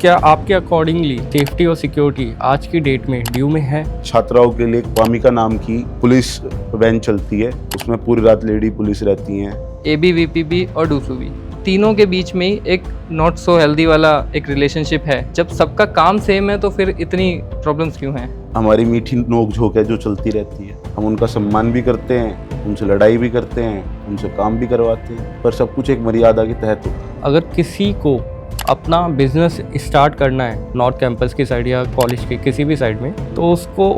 क्या आपके accordingly safety और सिक्योरिटी आज की डेट में ड्यू में है? छात्राओं के लिए वामिका नाम की पुलिस वैन चलती है, उसमें पूरी रात लेडी पुलिस रहती हैं। ABVP और डूसू तीनों के बीच में ही एक नॉट सो हेल्दी वाला एक रिलेशनशिप है। जब सबका काम सेम है तो फिर इतनी प्रॉब्लम्स क्यों हैं? हमारी मीठी नोक झोंक है जो चलती रहती है। हम उनका सम्मान भी करते हैं, उनसे लड़ाई भी करते हैं, उनसे काम भी करवाते हैं, पर सब कुछ एक मर्यादा के तहत होता है। अगर किसी को अपना बिजनेस स्टार्ट करना है नॉर्थ कैंपस की साइड या कॉलेज के किसी भी साइड में, तो उसको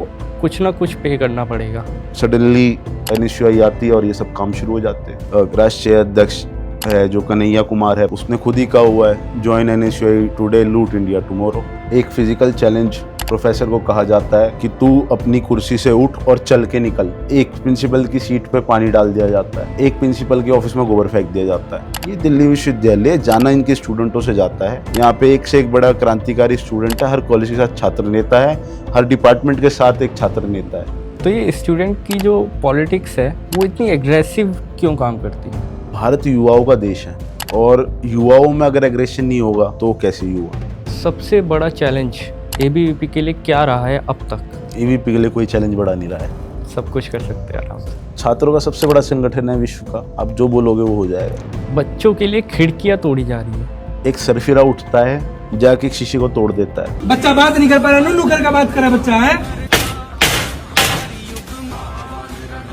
कुछ ना कुछ पे करना पड़ेगा। सडनली NSUI आती है और ये सब काम शुरू हो जाते हैं। राष्ट्रीय अध्यक्ष है जो कन्हैया कुमार है, उसने खुद ही कहा हुआ है, ज्वाइन NSUI टुडे लूट इंडिया टुमारो। एक फिजिकल चैलेंज प्रोफेसर को कहा जाता है कि तू अपनी कुर्सी से उठ और चल के निकल। एक प्रिंसिपल की सीट पे पानी डाल दिया जाता है, एक प्रिंसिपल के ऑफिस में गोबर फेंक दिया जाता है। ये दिल्ली विश्वविद्यालय जाना इनके स्टूडेंटों से जाता है। यहाँ पे एक से एक बड़ा क्रांतिकारी स्टूडेंट है, हर कॉलेज के साथ छात्र नेता है, हर डिपार्टमेंट के साथ एक छात्र नेता है। तो ये स्टूडेंट की जो पॉलिटिक्स है वो इतनी एग्रेसिव क्यों काम करती है? भारत युवाओं का देश है और युवाओं में अगर एग्रेशन नहीं होगा तो कैसे युवा? सबसे बड़ा चैलेंज ABVP के लिए क्या रहा है अब तक? ABVP के लिए कोई चैलेंज बड़ा नहीं रहा है। सब कुछ कर सकते हैं आराम से। छात्रों का सबसे बड़ा संगठन है विश्व का, आप जो बोलोगे वो हो जाएगा। बच्चों के लिए खिड़कियां तोड़ी जा रही है। एक सरफिरा उठता है, जाके एक शीशे को तोड़ देता है। बच्चा बात नहीं कर पा रहा, नुकर का बात करा बच्चा है।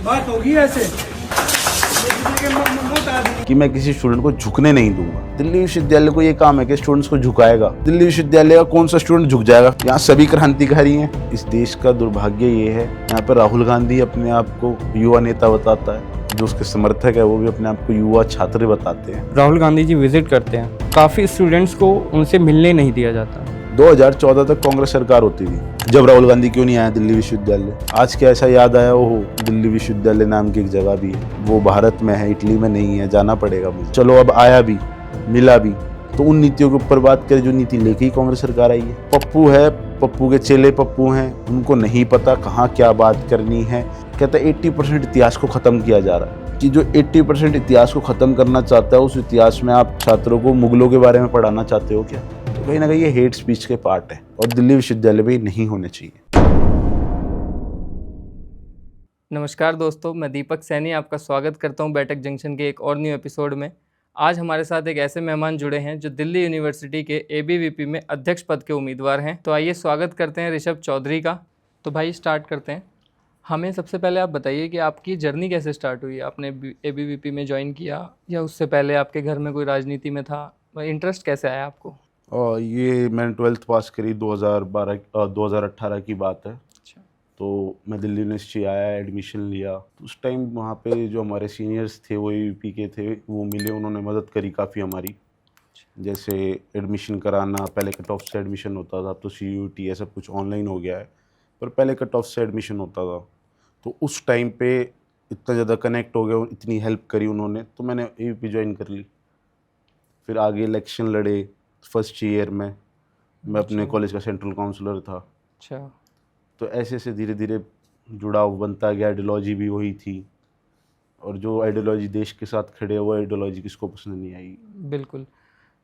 बात होगी ऐसे कि मैं किसी स्टूडेंट को झुकने नहीं दूंगा। दिल्ली विश्वविद्यालय को ये काम है कि स्टूडेंट्स को झुकाएगा। दिल्ली विश्वविद्यालय का कौन सा स्टूडेंट झुक जाएगा? यहाँ सभी क्रांतिकारी हैं। इस देश का दुर्भाग्य ये है, यहाँ पे राहुल गांधी अपने आप को युवा नेता बताता है, जो उसके समर्थक है वो भी अपने आप को युवा छात्र बताते हैं। राहुल गांधी जी विजिट करते हैं, काफ़ी स्टूडेंट्स को उनसे मिलने नहीं दिया जाता। 2014 तक कांग्रेस सरकार होती थी, जब राहुल गांधी क्यों नहीं आया दिल्ली विश्वविद्यालय? आज क्या ऐसा याद आया? ओहो, दिल्ली विश्वविद्यालय नाम की एक जगह भी है, वो भारत में है, इटली में नहीं है, जाना पड़ेगा मुझे। चलो अब आया भी, मिला भी, तो उन नीतियों के ऊपर बात करें जो नीति लेके ही कांग्रेस सरकार आई है। पप्पू है, पप्पू के चेले पप्पू हैं, उनको नहीं पता कहाँ क्या बात करनी है। कहता है 80% इतिहास को खत्म किया जा रहा है, कि जो 80% इतिहास को खत्म करना चाहता है, उस इतिहास में आप छात्रों को मुगलों के बारे में पढ़ाना चाहते हो क्या? तो कहीं ना कहीं ये हेट स्पीच के पार्ट है और दिल्ली विश्वविद्यालय में नहीं होने चाहिए। नमस्कार दोस्तों, मैं दीपक सैनी आपका स्वागत करता हूं बैठक जंक्शन के एक और न्यू एपिसोड में। आज हमारे साथ एक ऐसे मेहमान जुड़े हैं जो दिल्ली यूनिवर्सिटी के ABVP में अध्यक्ष पद के उम्मीदवार हैं। तो आइए स्वागत करते हैं ऋषभ चौधरी का। तो भाई स्टार्ट करते हैं। हमें सबसे पहले आप बताइए कि आपकी जर्नी कैसे स्टार्ट हुई? आपने ABVP में ज्वाइन किया या उससे पहले आपके घर में कोई राजनीति में था? इंटरेस्ट कैसे आया आपको? और ये मैंने 12th पास करी 2018 की बात है। अच्छा। तो मैं दिल्ली यूनिवर्सिटी आया, एडमिशन लिया। उस टाइम वहाँ पे जो हमारे सीनियर्स थे वो ABVP के थे, वो मिले, उन्होंने मदद करी काफ़ी हमारी। जैसे एडमिशन कराना, पहले कट ऑफ से एडमिशन होता था, तो CUET ये सब कुछ ऑनलाइन हो गया है, पर पहले कट ऑफ से एडमिशन होता था। तो उस टाइम पे इतना ज़्यादा कनेक्ट हो गया, इतनी हेल्प करी उन्होंने, तो मैंने ABVP ज्वाइन कर ली। फिर आगे इलेक्शन लड़े। फर्स्ट ईयर में मैं अपने कॉलेज का सेंट्रल काउंसलर था। अच्छा। तो ऐसे ऐसे धीरे धीरे जुड़ाव बनता गया। आइडियोलॉजी भी वही थी, और जो आइडियोलॉजी देश के साथ खड़े, वो आइडियोलॉजी किसको पसंद नहीं आई? बिल्कुल।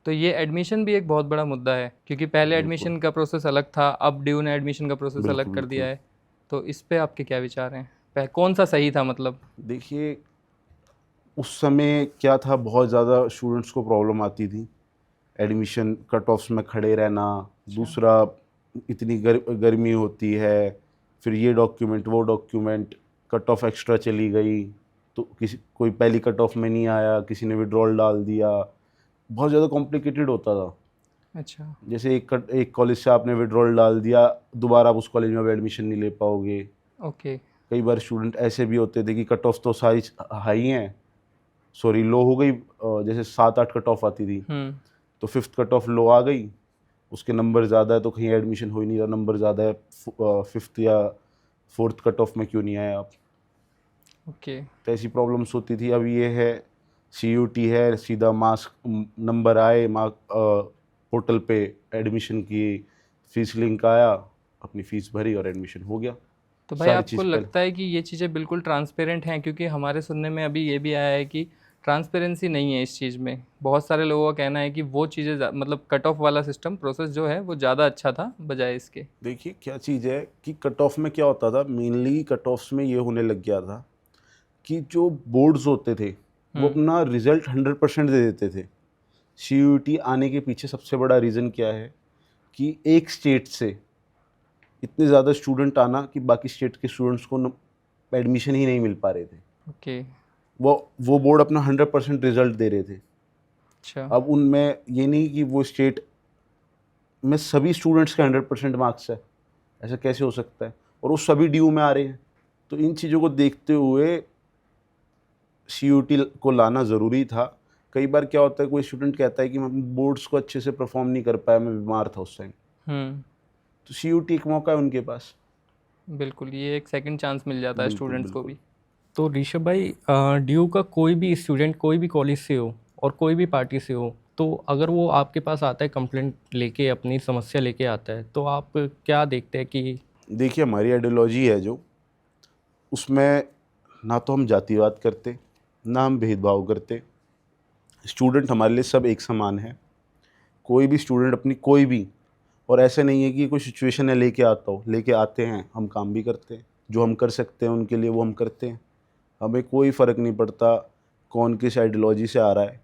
तो ये एडमिशन भी एक बहुत बड़ा मुद्दा है, क्योंकि पहले एडमिशन का प्रोसेस अलग था, अब ड्यू ने एडमिशन का प्रोसेस अलग कर दिया है। तो इस पे आपके क्या विचार हैं? कौन सा सही था? मतलब देखिए, उस समय क्या था, बहुत ज़्यादा स्टूडेंट्स को प्रॉब्लम आती थी एडमिशन कट ऑफ्स में खड़े रहना। दूसरा, इतनी गर्मी होती है, फिर ये डॉक्यूमेंट वो डॉक्यूमेंट, कट ऑफ एक्स्ट्रा चली गई तो कोई पहली कट ऑफ में नहीं आया, किसी ने विड्रॉल डाल दिया, बहुत ज़्यादा कॉम्प्लिकेटेड होता था। अच्छा। जैसे एक कॉलेज से आपने विड्रॉल डाल दिया, दोबारा आप उस कॉलेज में एडमिशन नहीं ले पाओगे। ओके। कई बार स्टूडेंट ऐसे भी होते थे कि कट ऑफ तो सारी हाई हैं, सॉरी लो हो गई, जैसे 7-8 कट ऑफ आती थी, तो 5th कट ऑफ लो आ गई, उसके नंबर ज़्यादा है तो कहीं एडमिशन हो ही नहीं रहा, नंबर ज़्यादा है, 5th या 4th कट ऑफ में क्यों नहीं आए आप? ओके। तो ऐसी प्रॉब्लम्स होती थी। अब ये है CUET है, सीधा मार्क्स नंबर आए, पोर्टल पे एडमिशन की, फीस लिंक आया, अपनी फ़ीस भरी और एडमिशन हो गया। तो भाई आपको लगता है कि ये चीज़ें बिल्कुल ट्रांसपेरेंट हैं? क्योंकि हमारे सुनने में अभी ये भी आया है कि ट्रांसपेरेंसी नहीं है इस चीज़ में। बहुत सारे लोगों का कहना है कि वो चीज़ें मतलब कट ऑफ वाला सिस्टम प्रोसेस जो है वो ज़्यादा अच्छा था बजाय इसके। देखिए क्या चीज़ है कि कट ऑफ में क्या होता था, मेनली कट ऑफ्स में ये होने लग गया था कि जो बोर्ड्स होते थे वो अपना रिजल्ट 100% दे देते थे। CUET आने के पीछे सबसे बड़ा रीज़न क्या है कि एक स्टेट से इतने ज़्यादा स्टूडेंट आना कि बाकी स्टेट के स्टूडेंट्स को एडमिशन ही नहीं मिल पा रहे थे। ओके। वो बोर्ड अपना 100% रिजल्ट दे रहे थे। अच्छा। अब उनमें ये नहीं कि वो स्टेट में सभी स्टूडेंट्स का 100% मार्क्स है, ऐसा कैसे हो सकता है, और वो सभी DU में आ रहे हैं। तो इन चीज़ों को देखते हुए CUET को लाना ज़रूरी था। कई बार क्या होता है, कोई स्टूडेंट कहता है कि मैं बोर्ड्स को अच्छे से परफॉर्म नहीं कर पाया, मैं बीमार था उस टाइम, तो CUET एक मौका है उनके पास। बिल्कुल, ये एक सेकंड चांस मिल जाता है बिल्कुल, स्टूडेंट्स को बिल्कुल। भी। तो ऋषभ भाई, ड्यू का कोई भी स्टूडेंट कोई भी कॉलेज से हो और कोई भी पार्टी से हो, तो अगर वो आपके पास आता है कंप्लेंट लेके, अपनी समस्या लेके आता है, तो आप क्या देखते हैं कि देखिए हमारी आइडियोलॉजी है जो, उसमें ना तो हम जातिवाद करते, ना हम भेदभाव करते। स्टूडेंट हमारे लिए सब एक समान है। कोई भी स्टूडेंट अपनी कोई भी, और ऐसा नहीं है कि कोई सिचुएशन है लेके आता हो, लेके आते हैं, हम काम भी करते हैं। जो हम कर सकते हैं उनके लिए वो हम करते हैं। हमें कोई फ़र्क नहीं पड़ता कौन किस आइडियोलॉजी से आ रहा है।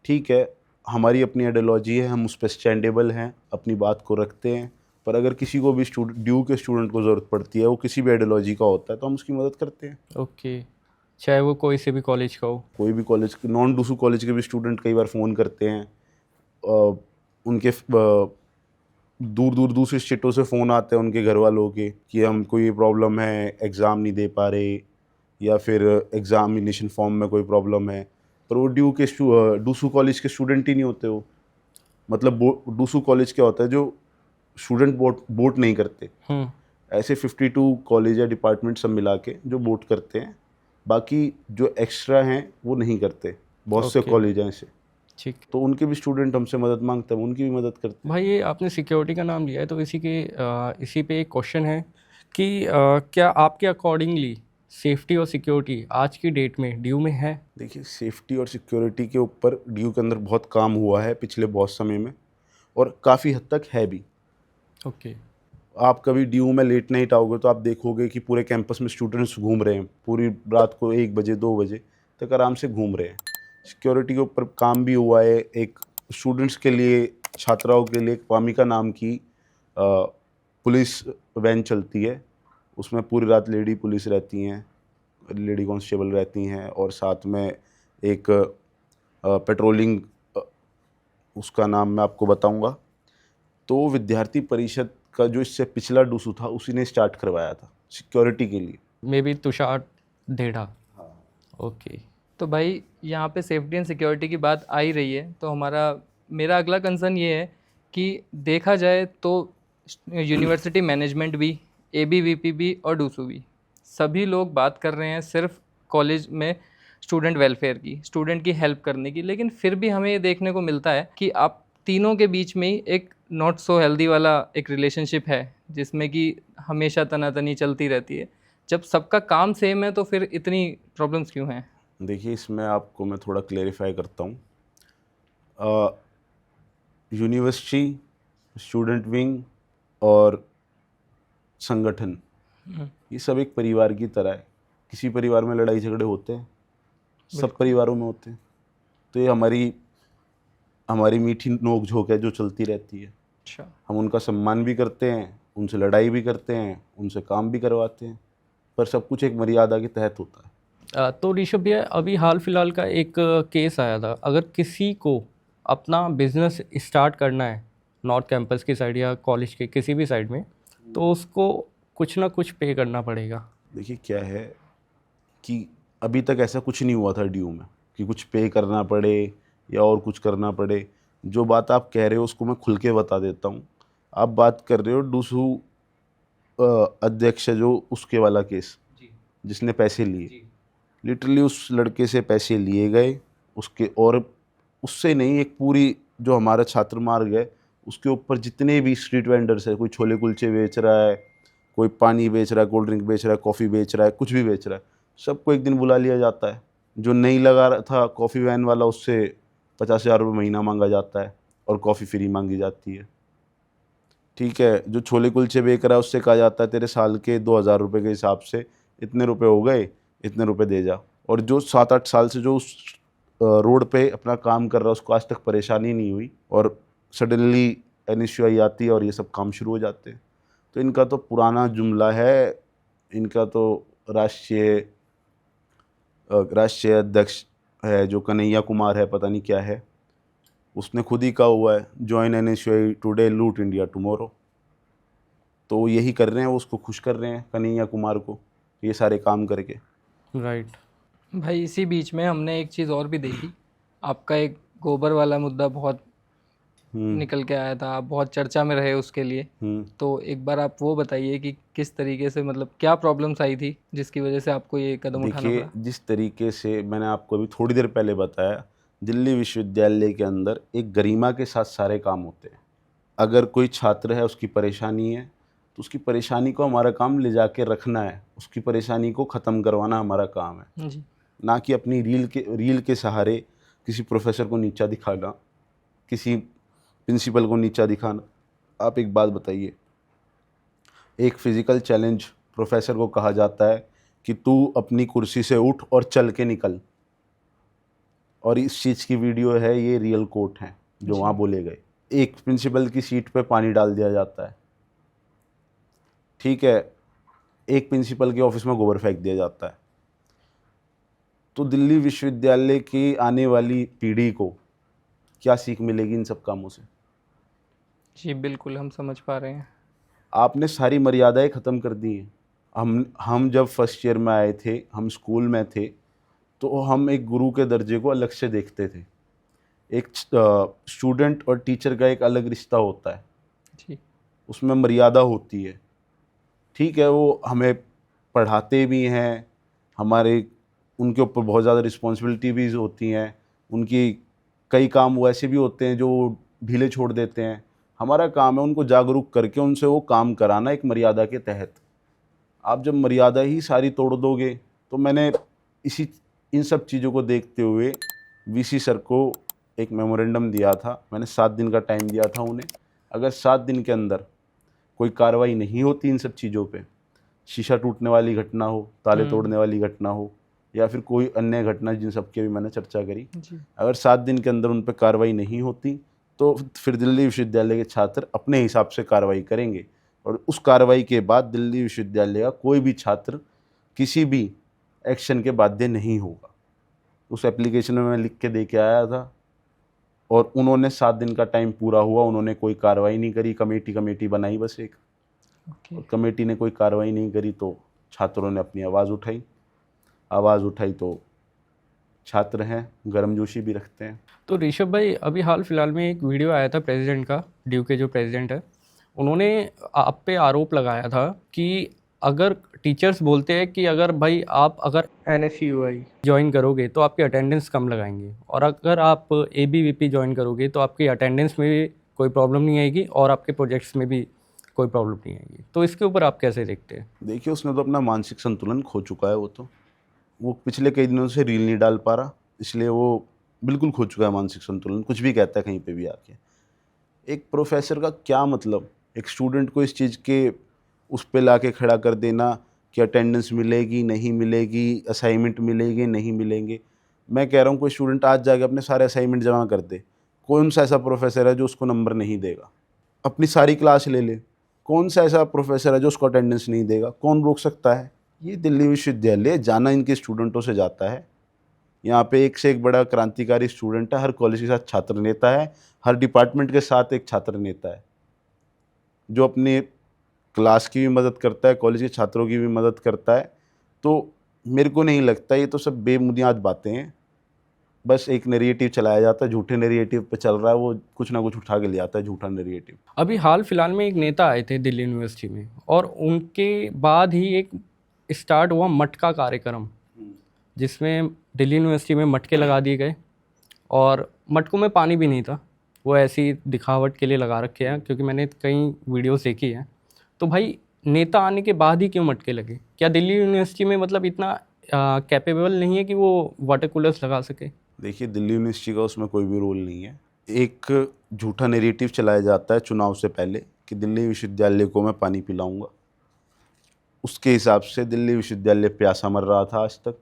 ठीक है, हमारी अपनी आइडियोलॉजी है, हम उस पर स्टैंडेबल हैं, अपनी बात को रखते हैं। पर अगर किसी को भी ड्यू के स्टूडेंट को ज़रूरत पड़ती है, वो किसी भी आइडियोलॉजी का होता है, तो हम उसकी मदद करते हैं। ओके, चाहे वो कोई से भी कॉलेज का हो? कोई भी कॉलेज के, नॉन डूसू कॉलेज के भी स्टूडेंट कई बार फ़ोन करते हैं। उनके दूर दूर दूसरे स्टेटों से फ़ोन आते हैं उनके घर वालों के कि हमको ये प्रॉब्लम है, एग्ज़ाम नहीं दे पा रहे, या फिर एग्ज़ामिनेशन फॉर्म में कोई प्रॉब्लम है। पर वो डूसू कॉलेज के स्टूडेंट ही नहीं होते वो। मतलब डूसू कॉलेज क्या होता है, जो स्टूडेंट वोट नहीं करते। ऐसे 52 कॉलेज या डिपार्टमेंट सब मिला के जो वोट करते हैं, बाकी जो एक्स्ट्रा हैं वो नहीं करते। बहुत से ओके। कॉलेज हैं ऐसे, ठीक। तो उनके भी स्टूडेंट हमसे मदद मांगते हैं, उनकी भी मदद करते हैं। भाई, ये आपने सिक्योरिटी का नाम लिया है, तो इसी पे एक क्वेश्चन है कि क्या आपके अकॉर्डिंगली सेफ्टी और सिक्योरिटी आज की डेट में ड्यू में है? देखिए सेफ्टी और सिक्योरिटी के ऊपर ड्यू के अंदर बहुत काम हुआ है पिछले बहुत समय में, और काफ़ी हद तक है भी। ओके। आप कभी ड्यू में लेट नाइट आओगे तो आप देखोगे कि पूरे कैंपस में स्टूडेंट्स घूम रहे हैं, पूरी रात को 1 बजे 2 बजे तक आराम से घूम रहे हैं। सिक्योरिटी के ऊपर काम भी हुआ है। एक स्टूडेंट्स के लिए, छात्राओं के लिए एक वामिका नाम की पुलिस वैन चलती है, उसमें पूरी रात लेडी पुलिस रहती हैं, लेडी कांस्टेबल रहती हैं, और साथ में एक पेट्रोलिंग, उसका नाम मैं आपको बताऊंगा। तो विद्यार्थी परिषद का जो इससे पिछला डूसू था, उसी ने स्टार्ट करवाया था सिक्योरिटी के लिए। Maybe Tushar Dhedha. Okay. तो भाई यहाँ पे सेफ्टी एंड सिक्योरिटी की बात आ ही रही है, तो मेरा अगला कंसर्न ये है कि देखा जाए तो यूनिवर्सिटी मैनेजमेंट भी, ABVP भी और डूसू भी, सभी लोग बात कर रहे हैं सिर्फ कॉलेज में स्टूडेंट वेलफेयर की, स्टूडेंट की हेल्प करने की, लेकिन फिर भी हमें ये देखने को मिलता है कि आप तीनों के बीच में ही एक नॉट सो हेल्दी वाला एक रिलेशनशिप है, जिसमें कि हमेशा तनातनी चलती रहती है। जब सबका काम सेम है तो फिर इतनी प्रॉब्लम्स क्यों हैं? देखिए इसमें आपको मैं थोड़ा क्लेरिफाई करता हूँ। यूनिवर्सिटी, स्टूडेंट विंग और संगठन, ये सब एक परिवार की तरह है। किसी परिवार में लड़ाई झगड़े होते हैं, सब परिवारों में होते हैं, तो ये हमारी मीठी नोक झोंक है जो चलती रहती है। अच्छा। हम उनका सम्मान भी करते हैं, उनसे लड़ाई भी करते हैं, उनसे काम भी करवाते हैं, पर सब कुछ एक मर्यादा के तहत होता है। तो ऋषभ भैया, अभी हाल फिलहाल का एक केस आया था, अगर किसी को अपना बिजनेस स्टार्ट करना है नॉर्थ कैंपस की साइड या कॉलेज के किसी भी साइड में, तो उसको कुछ ना कुछ पे करना पड़ेगा। देखिए क्या है कि अभी तक ऐसा कुछ नहीं हुआ था ड्यू में कि कुछ पे करना पड़े या और कुछ करना पड़े। जो बात आप कह रहे हो उसको मैं खुल के बता देता हूँ। आप बात कर रहे हो डूसू अध्यक्ष है जो, उसके वाला केस, जिसने पैसे लिए, लिटरली उस लड़के से पैसे लिए गए उसके, और उससे नहीं, एक पूरी जो हमारा छात्र मार्ग है उसके ऊपर जितने भी स्ट्रीट वेंडर्स है, कोई छोले कुलचे बेच रहा है, कोई पानी बेच रहा है, कोल्ड ड्रिंक बेच रहा है, कॉफ़ी बेच रहा है, कुछ भी बेच रहा है, सबको एक दिन बुला लिया जाता है। जो नहीं लगा रहा था कॉफ़ी वैन वाला, उससे 50,000 रुपये महीना मांगा जाता है और कॉफ़ी फ्री मांगी जाती है। ठीक है, जो छोले कुलचे बेच रहा है उससे कहा जाता है तेरे साल के 2,000 रुपये के हिसाब से इतने रुपए हो गए, इतने रुपए दे जा। और जो 7-8 साल से जो उस रोड पे अपना काम कर रहा है उसको आज तक परेशानी नहीं हुई, और सडनली NSUI आती है और ये सब काम शुरू हो जाते हैं। तो इनका तो पुराना जुमला है, इनका तो राष्ट्रीय अध्यक्ष है जो कन्हैया कुमार है, पता नहीं क्या है, उसने खुद ही कहा हुआ है जॉइन NSUI टुडे लूट इंडिया टुमारो। तो यही कर रहे हैं, वो उसको खुश कर रहे हैं कन्हैया कुमार को ये सारे काम करके। राइट। भाई इसी बीच में हमने एक चीज़ और भी देखी, आपका एक गोबर वाला मुद्दा बहुत निकल के आया था, आप बहुत चर्चा में रहे उसके लिए। तो एक बार आप वो बताइए कि किस तरीके से, मतलब क्या प्रॉब्लम्स आई थी जिसकी वजह से आपको ये कदम उठाना देखिए, पड़ा? जिस तरीके से मैंने आपको अभी थोड़ी देर पहले बताया, दिल्ली विश्वविद्यालय के अंदर एक गरिमा के साथ सारे काम होते हैं। अगर कोई छात्र है, उसकी परेशानी है, तो उसकी परेशानी को हमारा काम ले जाके रखना है, उसकी परेशानी को ख़त्म करवाना हमारा काम है, जी। ना कि अपनी रील के सहारे किसी प्रोफेसर को नीचा दिखाना, किसी प्रिंसिपल को नीचा दिखाना। आप एक बात बताइए, एक फिज़िकल चैलेंज प्रोफेसर को कहा जाता है कि तू अपनी कुर्सी से उठ और चल के निकल, और इस चीज़ की वीडियो है, ये रियल कोट हैं जो वहाँ बोले गए। एक प्रिंसिपल की सीट पे पानी डाल दिया जाता है, ठीक है, एक प्रिंसिपल के ऑफिस में गोबर फेंक दिया जाता है। तो दिल्ली विश्वविद्यालय की आने वाली पीढ़ी को क्या सीख मिलेगी इन सब कामों से? जी बिल्कुल, हम समझ पा रहे हैं। आपने सारी मर्यादाएं ख़त्म कर दी हैं। हम जब फर्स्ट ईयर में आए थे, हम स्कूल में थे, तो हम एक गुरु के दर्जे को अलग से देखते थे। एक स्टूडेंट और टीचर का एक अलग रिश्ता होता है, जी। उसमें मर्यादा होती है। ठीक है, वो हमें पढ़ाते भी हैं, हमारे उनके ऊपर बहुत ज़्यादा रिस्पॉन्सिबिलिटी भी होती हैं, उनकी कई काम वैसे भी होते हैं जो ढीले छोड़ देते हैं। हमारा काम है उनको जागरूक करके उनसे वो काम कराना एक मर्यादा के तहत। आप जब मर्यादा ही सारी तोड़ दोगे, तो मैंने इन सब चीज़ों को देखते हुए VC सर को एक मेमोरेंडम दिया था। मैंने 7 दिन का टाइम दिया था उन्हें। अगर 7 दिन के अंदर कोई कार्रवाई नहीं होती इन सब चीज़ों पे, शीशा टूटने वाली घटना हो, ताले तोड़ने वाली घटना हो, या फिर कोई अन्य घटना जिन सब की भी मैंने चर्चा करी, अगर 7 दिन के अंदर उन पर कार्रवाई नहीं होती, तो फिर दिल्ली विश्वविद्यालय के छात्र अपने हिसाब से कार्रवाई करेंगे, और उस कार्रवाई के बाद दिल्ली विश्वविद्यालय का कोई भी छात्र किसी भी एक्शन के बाध्य नहीं होगा। उस एप्लीकेशन में मैं लिख के दे के आया था, और उन्होंने 7 दिन का टाइम पूरा हुआ, उन्होंने कोई कार्रवाई नहीं करी। कमेटी बनाई बस एक, और कमेटी ने कोई कार्रवाई नहीं करी, तो छात्रों ने अपनी आवाज़ उठाई। तो छात्र हैं, गर्मजोशी भी रखते हैं। तो ऋषभ भाई, अभी हाल फिलहाल में एक वीडियो आया था प्रेसिडेंट का, ड्यू के जो प्रेसिडेंट है, उन्होंने आप पे आरोप लगाया था कि अगर टीचर्स बोलते हैं कि अगर भाई आप अगर NSUI ज्वाइन करोगे तो आपकी अटेंडेंस कम लगाएंगे, और अगर आप ABVP ज्वाइन करोगे तो आपकी अटेंडेंस में भी कोई प्रॉब्लम नहीं आएगी और आपके प्रोजेक्ट्स में भी कोई प्रॉब्लम नहीं आएगी। तो इसके ऊपर आप कैसे देखते हैं? देखिए, उसने तो अपना मानसिक संतुलन खो चुका है। वो पिछले कई दिनों से रील नहीं डाल पा रहा, इसलिए वो बिल्कुल खो चुका है मानसिक संतुलन। कुछ भी कहता है कहीं पे भी आके। एक प्रोफेसर का क्या मतलब, एक स्टूडेंट को इस चीज़ के उस पे ला के खड़ा कर देना कि अटेंडेंस मिलेगी नहीं मिलेगी, असाइनमेंट मिलेंगे नहीं मिलेंगे। मैं कह रहा हूँ कोई स्टूडेंट आज जाके अपने सारे असाइनमेंट जमा कर दे, कौन सा ऐसा प्रोफेसर है जो उसको नंबर नहीं देगा? अपनी सारी क्लास ले ले, कौन सा ऐसा प्रोफेसर है जो उसको अटेंडेंस नहीं देगा? कौन रोक सकता है? ये दिल्ली विश्वविद्यालय जाना इनके स्टूडेंटों से जाता है। यहाँ पे एक से एक बड़ा क्रांतिकारी स्टूडेंट है, हर कॉलेज के साथ छात्र नेता है, हर डिपार्टमेंट के साथ एक छात्र नेता है जो अपनी क्लास की भी मदद करता है, कॉलेज के छात्रों की भी मदद करता है। तो मेरे को नहीं लगता, ये तो सब बेबुनियाद बातें हैं। बस एक नैरेटिव चलाया जाता है, झूठे नैरेटिव पे चल रहा है, वो कुछ ना कुछ उठा के ले आता है, झूठा नैरेटिव। अभी हाल फिलहाल में एक नेता आए थे दिल्ली यूनिवर्सिटी में, और उनके बाद ही एक स्टार्ट हुआ मटका कार्यक्रम, जिसमें दिल्ली यूनिवर्सिटी में मटके लगा दिए गए, और मटकों में पानी भी नहीं था, वो ऐसी दिखावट के लिए लगा रखे हैं, क्योंकि मैंने कई वीडियोस देखी हैं। तो भाई, नेता आने के बाद ही क्यों मटके लगे? क्या दिल्ली यूनिवर्सिटी में मतलब इतना कैपेबल नहीं है कि वो वाटर कूलर्स लगा सके? देखिए, दिल्ली यूनिवर्सिटी का उसमें कोई भी रोल नहीं है। एक झूठा नैरेटिव चलाया जाता है चुनाव से पहले कि दिल्ली विश्वविद्यालय को मैं पानी पिलाऊंगा। उसके हिसाब से दिल्ली विश्वविद्यालय प्यासा मर रहा था आज तक,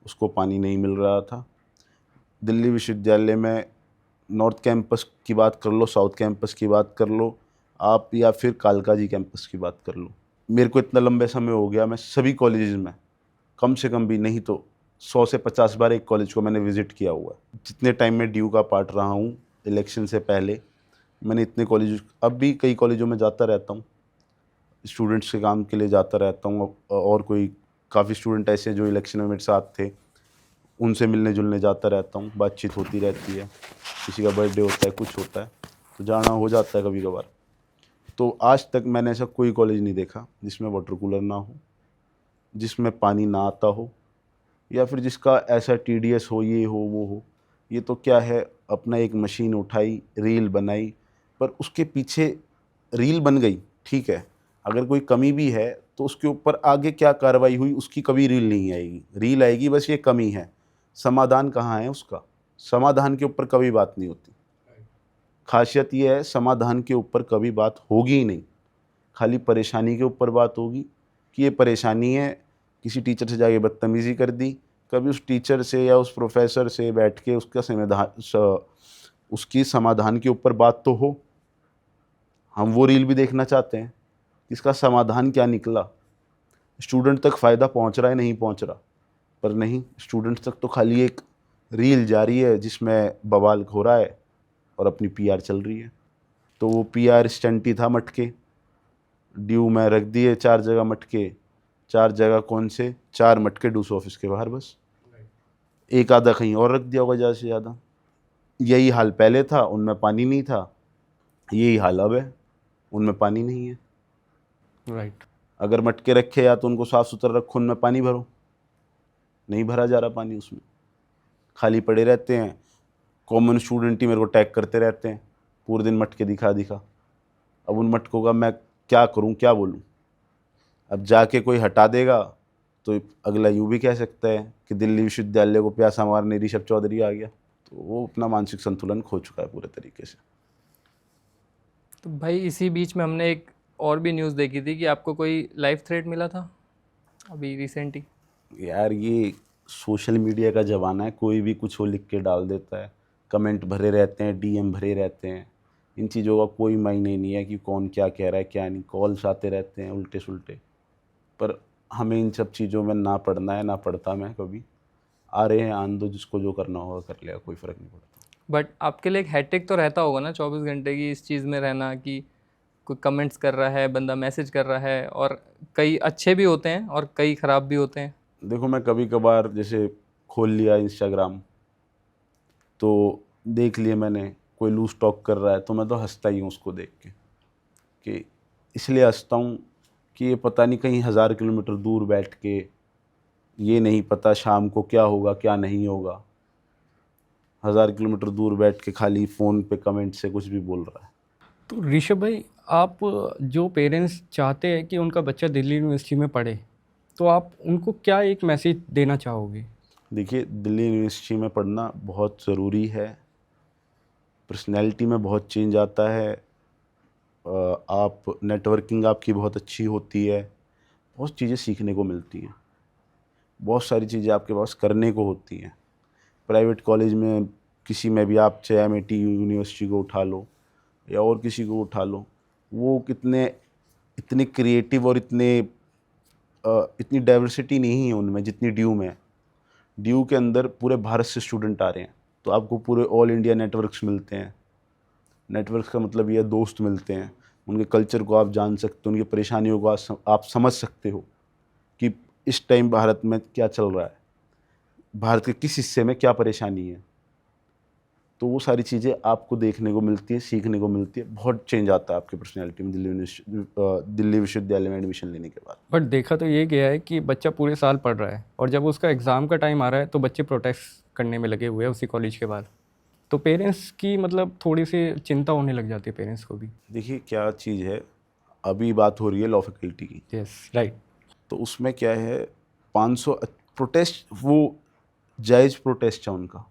उसको पानी नहीं मिल रहा था। दिल्ली विश्वविद्यालय में नॉर्थ कैंपस की बात कर लो, साउथ कैंपस की बात कर लो आप, या फिर कालका जी कैंपस की बात कर लो। मेरे को इतना लंबे समय हो गया, मैं सभी कॉलेजेस में कम से कम भी नहीं तो 100 से 50 बार एक कॉलेज को मैंने विज़िट किया हुआ है। जितने टाइम में ड्यू का पार्ट रहा हूँ इलेक्शन से पहले, मैंने इतने कॉलेज, अब भी कई कॉलेजों में जाता रहता हूँ, स्टूडेंट्स के काम के लिए जाता रहता हूँ। और कोई काफ़ी स्टूडेंट ऐसे हैं जो इलेक्शन में मेरे साथ थे, उनसे मिलने जुलने जाता रहता हूँ, बातचीत होती रहती है। किसी का बर्थडे होता है, कुछ होता है तो जाना हो जाता है कभी कभार। तो आज तक मैंने ऐसा कोई कॉलेज नहीं देखा जिसमें वाटर कूलर ना हो, जिसमें पानी ना आता हो, या फिर जिसका ऐसा TDS हो, ये हो वो हो। ये तो क्या है, अपना एक मशीन उठाई, रील बनाई, पर उसके पीछे रील बन गई, ठीक है, अगर कोई कमी भी है तो उसके ऊपर आगे क्या कार्रवाई हुई उसकी कभी रील नहीं आएगी। रील आएगी बस ये कमी है, समाधान कहाँ है उसका, समाधान के ऊपर कभी बात नहीं होती। खासियत ये है, समाधान के ऊपर कभी बात होगी ही नहीं, खाली परेशानी के ऊपर बात होगी कि ये परेशानी है, किसी टीचर से जाके बदतमीज़ी कर दी। कभी उस टीचर से या उस प्रोफेसर से बैठ के उसका उसकी समाधान के ऊपर बात तो हो। हम वो रील भी देखना चाहते हैं, इसका समाधान क्या निकला, स्टूडेंट तक फ़ायदा पहुंच रहा है नहीं पहुंच रहा। पर नहीं, स्टूडेंट तक तो खाली एक रील जा रही है जिसमें बवाल हो रहा है और अपनी PR चल रही है। तो वो PR स्टंट ही था मटके, ड्यू में रख दिए 4 जगह मटके। 4 जगह कौन से, 4 मटके डूस ऑफिस के बाहर, बस एक आधा कहीं और रख दिया होगा ज़्यादा से ज़्यादा। यही हाल पहले था, उनमें पानी नहीं था, यही हाल अब है, उनमें पानी नहीं है। राइट। अगर मटके रखे या तो उनको साफ़ सुथरा रखो, उनमें पानी भरो, नहीं भरा जा रहा पानी, उसमें खाली पड़े रहते हैं। कॉमन स्टूडेंट ही मेरे को टैग करते रहते हैं पूरे दिन, मटके दिखा दिखा। अब उन मटकों का मैं क्या करूं, क्या बोलूं। अब जाके कोई हटा देगा तो अगला यूँ भी कह सकता है कि दिल्ली विश्वविद्यालय को प्यासा मारने ऋषभ चौधरी आ गया। तो वो अपना मानसिक संतुलन खो चुका है पूरे तरीके से। तो भाई इसी बीच में हमने एक और भी न्यूज़ देखी थी कि आपको कोई लाइफ थ्रेट मिला था अभी रिसेंट ही। यार, ये सोशल मीडिया का ज़माना है, कोई भी कुछ हो लिख के डाल देता है, कमेंट भरे रहते हैं, DM भरे रहते हैं। इन चीज़ों का कोई मायने नहीं है कि कौन क्या कह रहा है क्या नहीं, कॉल्स आते रहते हैं उल्टे सुल्टे। पर हमें इन सब चीज़ों में ना पढ़ना है, ना पढ़ता मैं कभी। आ रहे हैं आन दो, जिसको जो करना होगा कर लेगा, कोई फ़र्क नहीं पड़ता। बट आपके लिए एक हेक्टिक तो रहता होगा ना 24 घंटे की इस चीज़ में रहना, कि कोई कमेंट्स कर रहा है, बंदा मैसेज कर रहा है, और कई अच्छे भी होते हैं और कई ख़राब भी होते हैं। देखो, मैं कभी कभार जैसे खोल लिया इंस्टाग्राम, तो देख लिया मैंने कोई लूज टॉक कर रहा है, तो मैं तो हंसता ही हूँ उसको देख के। कि इसलिए हंसता हूँ कि ये पता नहीं कहीं 1000 किलोमीटर दूर बैठ के, ये नहीं पता शाम को क्या होगा क्या नहीं होगा, 1000 किलोमीटर दूर बैठ के खाली फ़ोन पे कमेंट से कुछ भी बोल रहा है। तो ऋषभ भाई, आप जो पेरेंट्स चाहते हैं कि उनका बच्चा दिल्ली यूनिवर्सिटी में पढ़े, तो आप उनको क्या एक मैसेज देना चाहोगे? देखिए, दिल्ली यूनिवर्सिटी में पढ़ना बहुत ज़रूरी है, पर्सनैलिटी में बहुत चेंज आता है। आप नेटवर्किंग आपकी बहुत अच्छी होती है, बहुत चीज़ें सीखने को मिलती हैं, बहुत सारी चीज़ें आपके पास करने को होती हैं। प्राइवेट कॉलेज में किसी में भी आप चाहे MIT यूनिवर्सिटी को उठा लो या और किसी को उठा लो, वो इतने क्रिएटिव और इतनी डाइवर्सिटी नहीं है उनमें जितनी ड्यू में है। ड्यू के अंदर पूरे भारत से स्टूडेंट आ रहे हैं, तो आपको पूरे ऑल इंडिया नेटवर्क्स मिलते हैं। नेटवर्क्स का मतलब ये दोस्त मिलते हैं, उनके कल्चर को आप जान सकते हो, उनकी परेशानियों को आप समझ सकते हो कि इस टाइम भारत में क्या चल रहा है, भारत के किस हिस्से में क्या परेशानी है। तो वो सारी चीज़ें आपको देखने को मिलती है, सीखने को मिलती है, बहुत चेंज आता है आपकी पर्सनैलिटी में दिल्ली विश्वविद्यालय में एडमिशन लेने के बाद। बट देखा तो ये गया है कि बच्चा पूरे साल पढ़ रहा है और जब उसका एग्ज़ाम का टाइम आ रहा है तो बच्चे प्रोटेस्ट करने में लगे हुए हैं उसी कॉलेज के बाद। तो पेरेंट्स की मतलब थोड़ी सी चिंता होने लग जाती है पेरेंट्स को भी। देखिए क्या चीज़ है, अभी बात हो रही है लॉ फैकल्टी की, यस, राइट। तो उसमें क्या है, 500 प्रोटेस्ट वो जायज़ प्रोटेस्ट है उनका।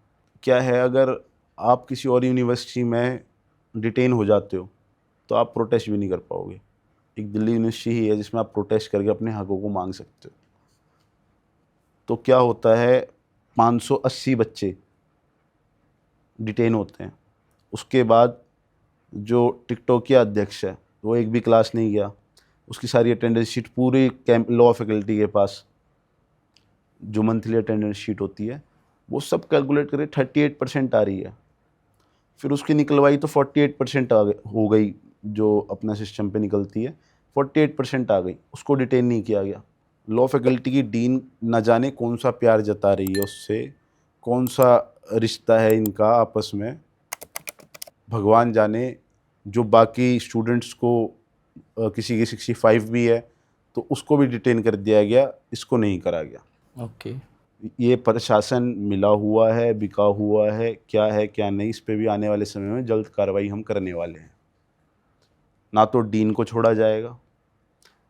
क्या है, अगर आप किसी और यूनिवर्सिटी में डिटेन हो जाते हो तो आप प्रोटेस्ट भी नहीं कर पाओगे। एक दिल्ली यूनिवर्सिटी ही है जिसमें आप प्रोटेस्ट करके अपने हकों को मांग सकते हो। तो क्या होता है, 580 बच्चे डिटेन होते हैं। उसके बाद जो टिकटॉकिया अध्यक्ष है वो एक भी क्लास नहीं गया, उसकी सारी अटेंडेंस शीट पूरी कैंप लॉ फैकल्टी के पास जो मंथली अटेंडेंस शीट होती है वो सब कैलकुलेट करे 38% आ रही है। फिर उसकी निकलवाई तो 48% हो गई, जो अपना सिस्टम पे निकलती है 48% आ गई, उसको डिटेन नहीं किया गया। लॉ फैकल्टी की डीन न जाने कौन सा प्यार जता रही है उससे, कौन सा रिश्ता है इनका आपस में, भगवान जाने। जो बाकी स्टूडेंट्स को किसी की 65 भी है तो उसको भी डिटेन कर दिया गया, इसको नहीं करा गया। ओके। ये प्रशासन मिला हुआ है, बिका हुआ है, क्या है क्या नहीं, इस पे भी आने वाले समय में जल्द कार्रवाई हम करने वाले हैं। ना तो डीन को छोड़ा जाएगा,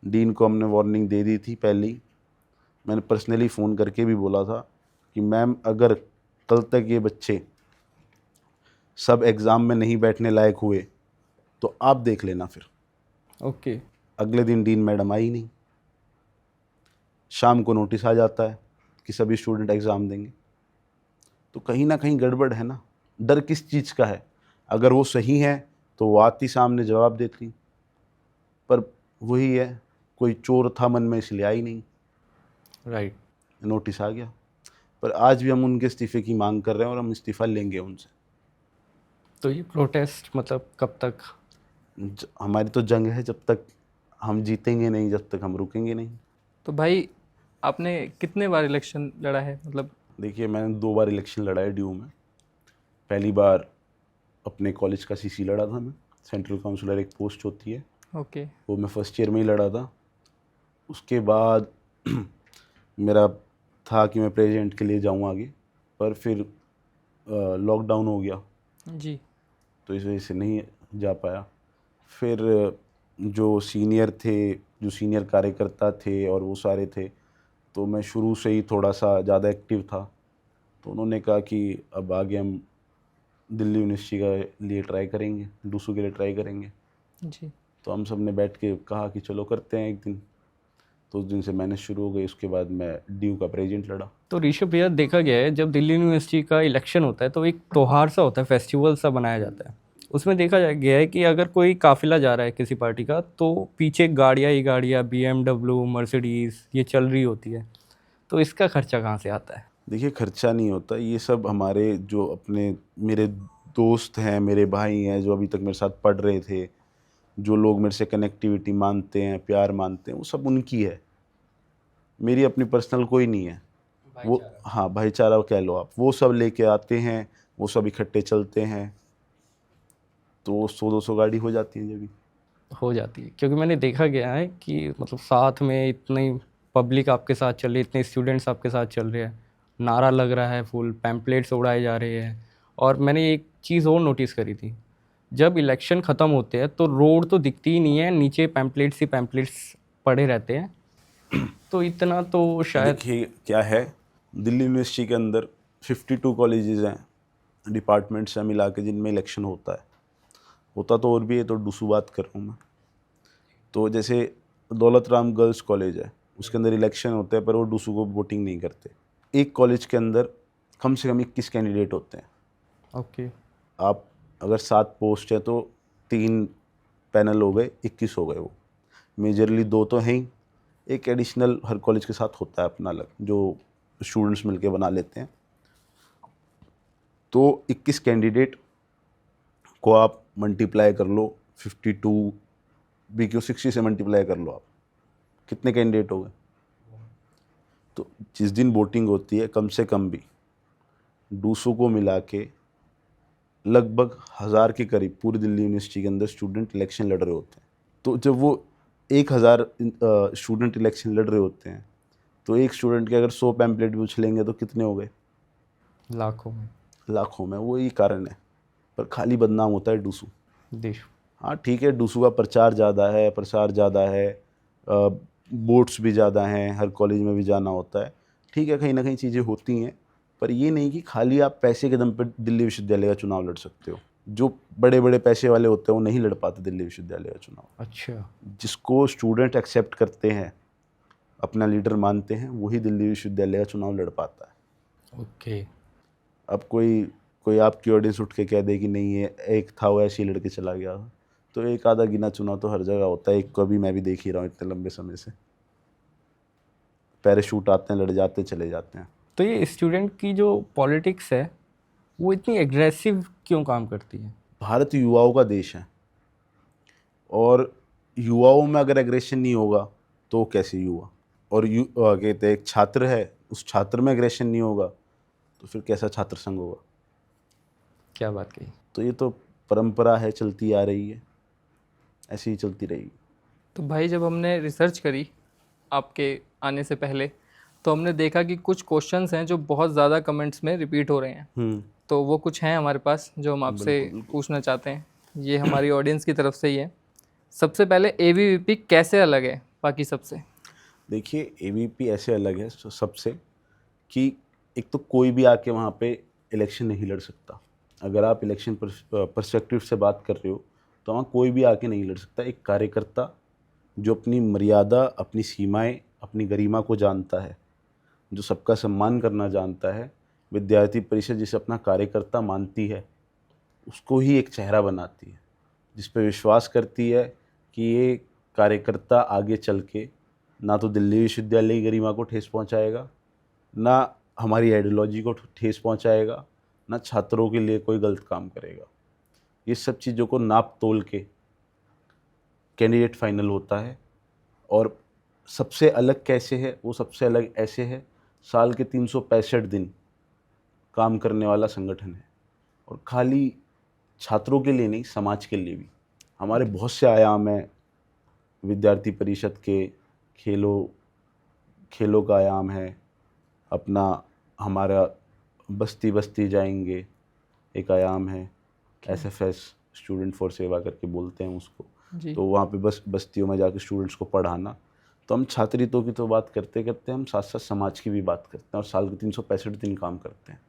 डीन को हमने वार्निंग दे दी थी पहले ही। मैंने पर्सनली फ़ोन करके भी बोला था कि मैम अगर कल तक ये बच्चे सब एग्ज़ाम में नहीं बैठने लायक हुए तो आप देख लेना। फिर ओके। अगले दिन डीन मैडम आई नहीं, शाम को नोटिस आ जाता है कि सभी स्टूडेंट एग्ज़ाम देंगे। तो कहीं ना कहीं गड़बड़ है ना। डर किस चीज़ का है? अगर वो सही है तो वो आती सामने जवाब देती, पर वही है, कोई चोर था मन में इसलिए आई नहीं, राइट। नोटिस आ गया। पर आज भी हम उनके इस्तीफ़े की मांग कर रहे हैं और हम इस्तीफ़ा लेंगे उनसे। तो ये प्रोटेस्ट मतलब कब तक? हमारी तो जंग है, जब तक हम जीतेंगे नहीं, जब तक हम रुकेंगे नहीं। तो भाई आपने कितने बार इलेक्शन लड़ा है? मतलब देखिए, मैंने 2 बार इलेक्शन लड़ा है ड्यू में। पहली बार अपने कॉलेज का सीसी लड़ा था मैं, सेंट्रल काउंसलर एक पोस्ट होती है, ओके। वो मैं फर्स्ट ईयर में ही लड़ा था। उसके बाद मेरा था कि मैं प्रेसिडेंट के लिए जाऊँ आगे, पर फिर लॉकडाउन हो गया जी। तो इस वजह से नहीं जा पाया। फिर जो सीनियर थे, जो सीनियर कार्यकर्ता थे और वो सारे थे, तो मैं शुरू से ही थोड़ा सा ज़्यादा एक्टिव था। तो उन्होंने कहा कि अब आगे हम दिल्ली यूनिवर्सिटी के लिए ट्राई करेंगे, डूसू के लिए ट्राई करेंगे। जी। तो हम सब ने बैठ के कहा कि चलो करते हैं एक दिन। तो उस दिन से मैंने शुरू हो गई। उसके बाद मैं ड्यू का प्रेसिडेंट लड़ा। तो ऋषभ भैया, देखा गया है जब दिल्ली यूनिवर्सिटी का इलेक्शन होता है तो एक त्योहार सा होता है, फेस्टिवल सा बनाया जाता है। उसमें देखा गया है कि अगर कोई काफिला जा रहा है किसी पार्टी का तो पीछे गाड़ियाँ ही गाड़ियाँ, BMW, मर्सिडीज़ ये चल रही होती है। तो इसका खर्चा कहाँ से आता है? देखिए, खर्चा नहीं होता, ये सब हमारे जो अपने मेरे दोस्त हैं, मेरे भाई हैं, जो अभी तक मेरे साथ पढ़ रहे थे, जो लोग मेरे से कनेक्टिविटी मानते हैं, प्यार मानते हैं, वो सब उनकी है। मेरी अपनी पर्सनल कोई नहीं है। वो हाँ, भाईचारा कह लो आप। वो सब लेके आते हैं, वो सब इकट्ठे चलते हैं, तो 100-200 गाड़ी हो जाती है जब भी। हो जाती है, क्योंकि मैंने देखा गया है कि मतलब साथ में इतनी पब्लिक आपके साथ चल रही है, इतने स्टूडेंट्स आपके साथ चल रहे हैं, नारा लग रहा है, फुल पैम्पलेट्स उड़ाए जा रहे हैं। और मैंने एक चीज़ और नोटिस करी थी, जब इलेक्शन ख़त्म होते हैं तो रोड तो दिखती ही नहीं है, नीचे पैम्पलेट्स ही पैम्पलेट्स पड़े रहते हैं। तो इतना तो शायद देखिए क्या है, दिल्ली यूनिवर्सिटी के अंदर 52 कॉलेजेस हैं, डिपार्टमेंट्स हैं मिला के, जिनमें इलेक्शन होता है। होता तो और भी है, तो डूसू बात कर रहा हूँ मैं। तो जैसे दौलत राम गर्ल्स कॉलेज है, उसके अंदर इलेक्शन होता है, पर वो डूसू को वोटिंग नहीं करते। एक कॉलेज के अंदर कम से कम 21 कैंडिडेट होते हैं। ओके। आप अगर 7 पोस्ट है तो 3 पैनल हो गए, 21 हो गए। वो मेजरली 2 तो हैं ही, एक एडिशनल हर कॉलेज के साथ होता है अपना अलग, जो स्टूडेंट्स मिलके बना लेते हैं। तो 21 कैंडिडेट को आप मल्टीप्लाई कर लो, 52 BQ 60 से मल्टीप्लाई कर लो, आप कितने कैंडिडेट हो गए। तो जिस दिन वोटिंग होती है, कम से कम भी डूसू को मिला के लगभग 1000 के करीब पूरी दिल्ली यूनिवर्सिटी के अंदर स्टूडेंट इलेक्शन लड़ रहे होते हैं। तो जब वो 1000 स्टूडेंट इलेक्शन लड़ रहे होते हैं, तो एक स्टूडेंट के अगर 100 पैम्पलेट भी उछलेंगे तो कितने हो गए? लाखों में। लाखों में। वो ही कारण है। पर खाली बदनाम होता है डूसू। देश। हाँ ठीक है, डूसू का प्रचार ज़्यादा है, प्रसार ज़्यादा है, बोर्ड्स भी ज़्यादा हैं, हर कॉलेज में भी जाना होता है, ठीक है, कहीं ना कहीं चीज़ें होती हैं, पर ये नहीं कि खाली आप पैसे के दम पर दिल्ली विश्वविद्यालय का चुनाव लड़ सकते हो। जो बड़े बड़े पैसे वाले होते हैं वो नहीं लड़ पाते दिल्ली विश्वविद्यालय का चुनाव। अच्छा। जिसको स्टूडेंट एक्सेप्ट करते हैं, अपना लीडर मानते हैं, वही दिल्ली विश्वविद्यालय का चुनाव लड़ पाता है। ओके। अब कोई आपकी ऑडियंस उठ के कह दे कि नहीं ये एक था वो ऐसे ही लड़के चला गया, तो एक आधा गिना चुना तो हर जगह होता है। एक को भी मैं भी देख ही रहा हूँ इतने लंबे समय से। पैराशूट आते हैं, लड़ जाते हैं, चले जाते हैं। तो ये स्टूडेंट की जो पॉलिटिक्स है वो इतनी एग्रेसिव क्यों काम करती है? भारत युवाओं का देश है, और युवाओं में अगर एग्रेशन नहीं होगा तो वो कैसे युवा? और कहते हैं एक छात्र है, उस छात्र में एग्रेशन नहीं होगा तो फिर कैसा छात्र संघ होगा? क्या बात कही। तो ये तो परंपरा है, चलती आ रही है, ऐसे ही चलती रहेगी। तो भाई जब हमने रिसर्च करी आपके आने से पहले, तो हमने देखा कि कुछ क्वेश्चंस हैं जो बहुत ज़्यादा कमेंट्स में रिपीट हो रहे हैं। तो वो कुछ हैं हमारे पास जो हम आपसे पूछना चाहते हैं। ये हमारी ऑडियंस की तरफ से ही है। सबसे पहले एबीवीपी कैसे अलग है बाकी सबसे? देखिए, एबीवीपी ऐसे अलग है सबसे कि एक तो कोई भी आके वहाँ पे इलेक्शन नहीं लड़ सकता। अगर आप इलेक्शन पर्सपेक्टिव से बात कर रहे हो तो वहाँ कोई भी आके नहीं लड़ सकता। एक कार्यकर्ता जो अपनी मर्यादा, अपनी सीमाएं, अपनी गरिमा को जानता है, जो सबका सम्मान करना जानता है, विद्यार्थी परिषद जिसे अपना कार्यकर्ता मानती है, उसको ही एक चेहरा बनाती है, जिस पे विश्वास करती है कि ये कार्यकर्ता आगे चल के ना तो दिल्ली विश्वविद्यालय की गरिमा को ठेस पहुंचाएगा, ना हमारी आइडियोलॉजी को ठेस पहुंचाएगा, ना छात्रों के लिए कोई गलत काम करेगा। ये सब चीज़ों को नाप तोल के कैंडिडेट फाइनल होता है। और सबसे अलग कैसे है? वो सबसे अलग ऐसे है, साल के 365 दिन काम करने वाला संगठन है, और खाली छात्रों के लिए नहीं, समाज के लिए भी। हमारे बहुत से आयाम हैं विद्यार्थी परिषद के। खेलों का आयाम है अपना, हमारा बस्ती बस्ती जाएंगे एक आयाम है, एसएफएस, स्टूडेंट फॉर सेवा करके बोलते हैं उसको। तो वहाँ पे बस्तियों में जाकर स्टूडेंट्स को पढ़ाना। तो हम छात्रित्व की तो बात करते करते हम साथ साथ समाज की भी बात करते हैं, और साल के 365 दिन काम करते हैं।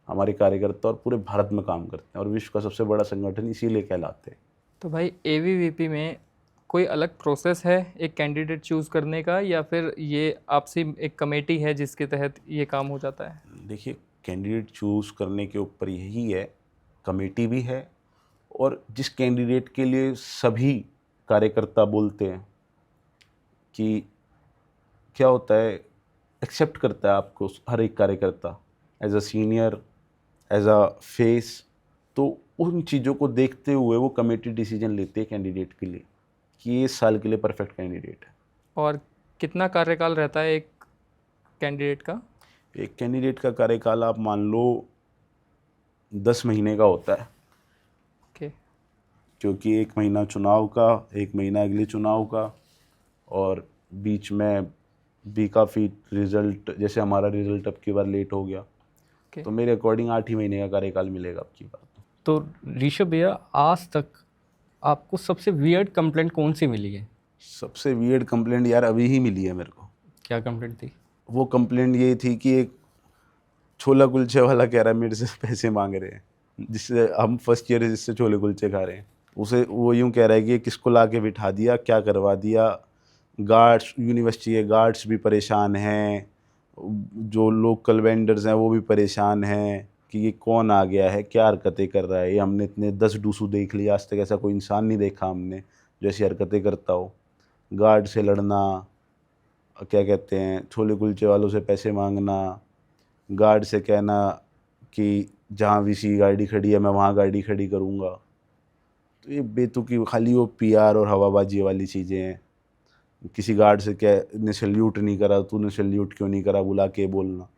हमारे कार्यकर्ता और पूरे भारत में काम करते हैं, और विश्व का सबसे बड़ा संगठन इसीलिए कहलाते हैं। तो भाई एबीवीपी में कोई अलग प्रोसेस है एक कैंडिडेट चूज़ करने का, या फिर ये आपसी एक कमेटी है जिसके तहत ये काम हो जाता है? देखिए, कैंडिडेट चूज़ करने के ऊपर यही है, कमेटी भी है, और जिस कैंडिडेट के लिए सभी कार्यकर्ता बोलते हैं कि क्या होता है, एक्सेप्ट करता है आपको हर एक कार्यकर्ता as a senior, as a face. तो उन चीज़ों को देखते हुए वो कमेटी डिसीजन लेती है कैंडिडेट के लिए कि ये इस साल के लिए परफेक्ट कैंडिडेट है। और कितना कार्यकाल रहता है एक कैंडिडेट का? एक कैंडिडेट का कार्यकाल आप मान लो 10 महीने का होता है। ओके। क्योंकि 1 महीना चुनाव का, 1 महीना अगले चुनाव का, और बीच में भी काफ़ी रिजल्ट, जैसे हमारा रिजल्ट अब की बार लेट हो गया, तो मेरे अकॉर्डिंग 8 ही महीने का कार्यकाल मिलेगा अब की बार। तो ऋषभ भैया, आज तक आपको सबसे वियर्ड कंप्लेंट कौन सी मिली है? सबसे वियर्ड कंप्लेंट यार अभी ही मिली है मेरे को। क्या कंप्लेंट थी? वो कंप्लेंट ये थी कि एक छोला कुलचे वाला कह रहा है मेरे से पैसे मांग रहे हैं, जिससे हम फर्स्ट ईयर जिससे छोले कुलचे खा रहे हैं, उसे वो यूँ कह रहा है कि किसको ला के बिठा दिया, क्या करवा दिया। गार्ड्स, यूनिवर्सिटी के गार्ड्स भी परेशान हैं, जो लोकल वेंडर्स हैं वो भी परेशान हैं कि ये कौन आ गया है, क्या हरकतें कर रहा है। ये हमने इतने 10 डूसू देख लिया, आज तक ऐसा कोई इंसान नहीं देखा हमने जो ऐसी हरकतें करता हो। गार्ड से लड़ना, क्या कहते हैं, छोले कुलचे वालों से पैसे मांगना, गार्ड से कहना कि जहाँ वीसी गाड़ी खड़ी है मैं वहाँ गाड़ी खड़ी करूँगा। तो ये बेतुकी खाली वो पीआर और हवाबाजी वाली चीज़ें हैं। किसी गार्ड से क्या ने सल्यूट नहीं करा, तूने सल्यूट क्यों नहीं करा, बुला के बोलना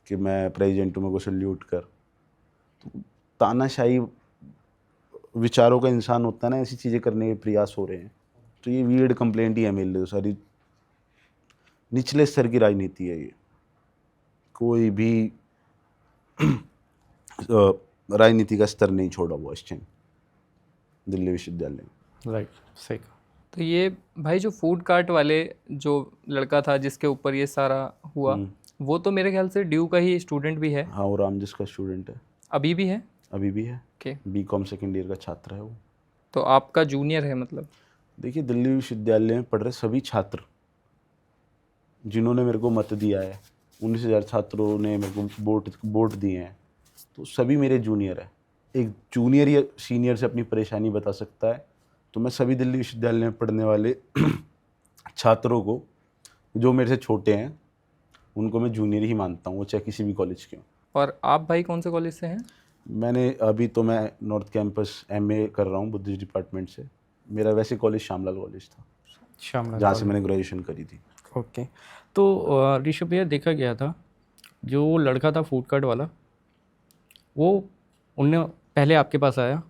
कि मैं प्रेसिडेंट हूँ, मेरे को सल्यूट कर। तो तानाशाही विचारों का इंसान होता है ना, ऐसी चीज़ें करने के प्रयास हो रहे हैं। तो ये वियर्ड कंप्लेंट ही है मेरे लिए। सारी निचले स्तर की राजनीति है ये। कोई भी राजनीति का स्तर नहीं छोड़ा हुआ इस टाइम दिल्ली विश्वविद्यालय में। राइट, सही कहा। तो ये भाई जो फूड कार्ट वाले जो लड़का था जिसके ऊपर ये सारा हुआ, वो तो मेरे ख्याल से ड्यू का ही स्टूडेंट भी है, हाँ, वो रामजिस का स्टूडेंट है, अभी भी है। अभी भी है, ओके, बीकॉम सेकेंड ईयर का छात्र है वो। तो आपका जूनियर है मतलब? देखिए, दिल्ली विश्वविद्यालय में पढ़ रहे सभी छात्र जिन्होंने मेरे को मत दिया है, 19,000 छात्रों ने मेरे को वोट दिए हैं, तो सभी मेरे जूनियर है। एक जूनियर या सीनियर से अपनी परेशानी बता सकता है, तो मैं सभी दिल्ली विश्वविद्यालय में पढ़ने वाले छात्रों को जो मेरे से छोटे हैं उनको मैं जूनियर ही मानता हूँ, वो चाहे किसी भी कॉलेज के हों। और आप भाई कौन से कॉलेज से हैं? मैंने अभी तो मैं नॉर्थ कैंपस एमए कर रहा हूँ बुद्धिस्ट डिपार्टमेंट से। मेरा वैसे कॉलेज श्यामलाल कॉलेज था, श्यामलाल जहाँ से मैंने ग्रेजुएशन करी थी। ओके। तो ऋषभ भैया, देखा गया था जो लड़का था फूड कार्ट वाला, वो उनने पहले आपके पास आया,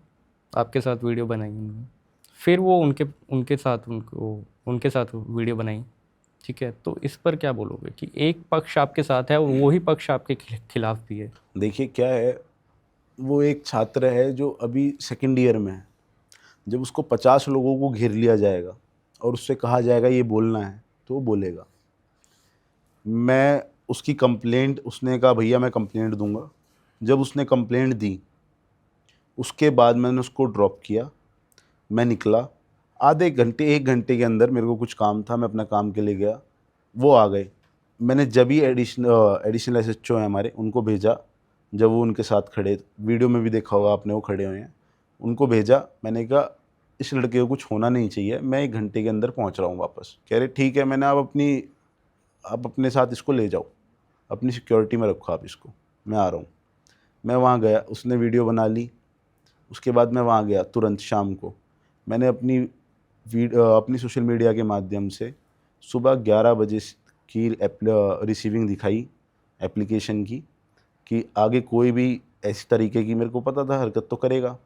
आपके साथ वीडियो बनाई उन्होंने, फिर वो उनके साथ वीडियो बनाई, ठीक है? तो इस पर क्या बोलोगे कि एक पक्ष आपके साथ है और वही पक्ष आपके खिलाफ भी है? देखिए क्या है, वो एक छात्र है जो अभी सेकंड ईयर में है। जब उसको 50 लोगों को घेर लिया जाएगा और उससे कहा जाएगा ये बोलना है, तो वो बोलेगा। मैं उसकी कंप्लेंट, उसने कहा भैया मैं कंप्लेंट दूंगा। जब उसने कंप्लेंट दी, उसके बाद मैंने उसको ड्रॉप किया, मैं निकला। आधे घंटे 1 घंटे के अंदर मेरे को कुछ काम था, मैं अपना काम के लिए गया, वो आ गए। मैंने जब ही एडिशनल एसएचओ हैं हमारे, उनको भेजा। जब वो उनके साथ खड़े, वीडियो में भी देखा होगा आपने, वो खड़े हुए हैं, उनको भेजा। मैंने कहा इस लड़के को कुछ होना नहीं चाहिए, मैं 1 घंटे के अंदर पहुंच रहा हूँ वापस। कह रहे ठीक है। मैंने आप अपने साथ इसको ले जाओ, अपनी सिक्योरिटी में रखो आप इसको, मैं आ रहा हूँ। मैं वहाँ गया, उसने वीडियो बना ली। उसके बाद मैं वहाँ गया तुरंत शाम को। मैंने अपनी सोशल मीडिया के माध्यम से सुबह 11 बजे की रिसीविंग दिखाई एप्लीकेशन की, कि आगे कोई भी ऐसी तरीके की, मेरे को पता था हरकत तो करेगा,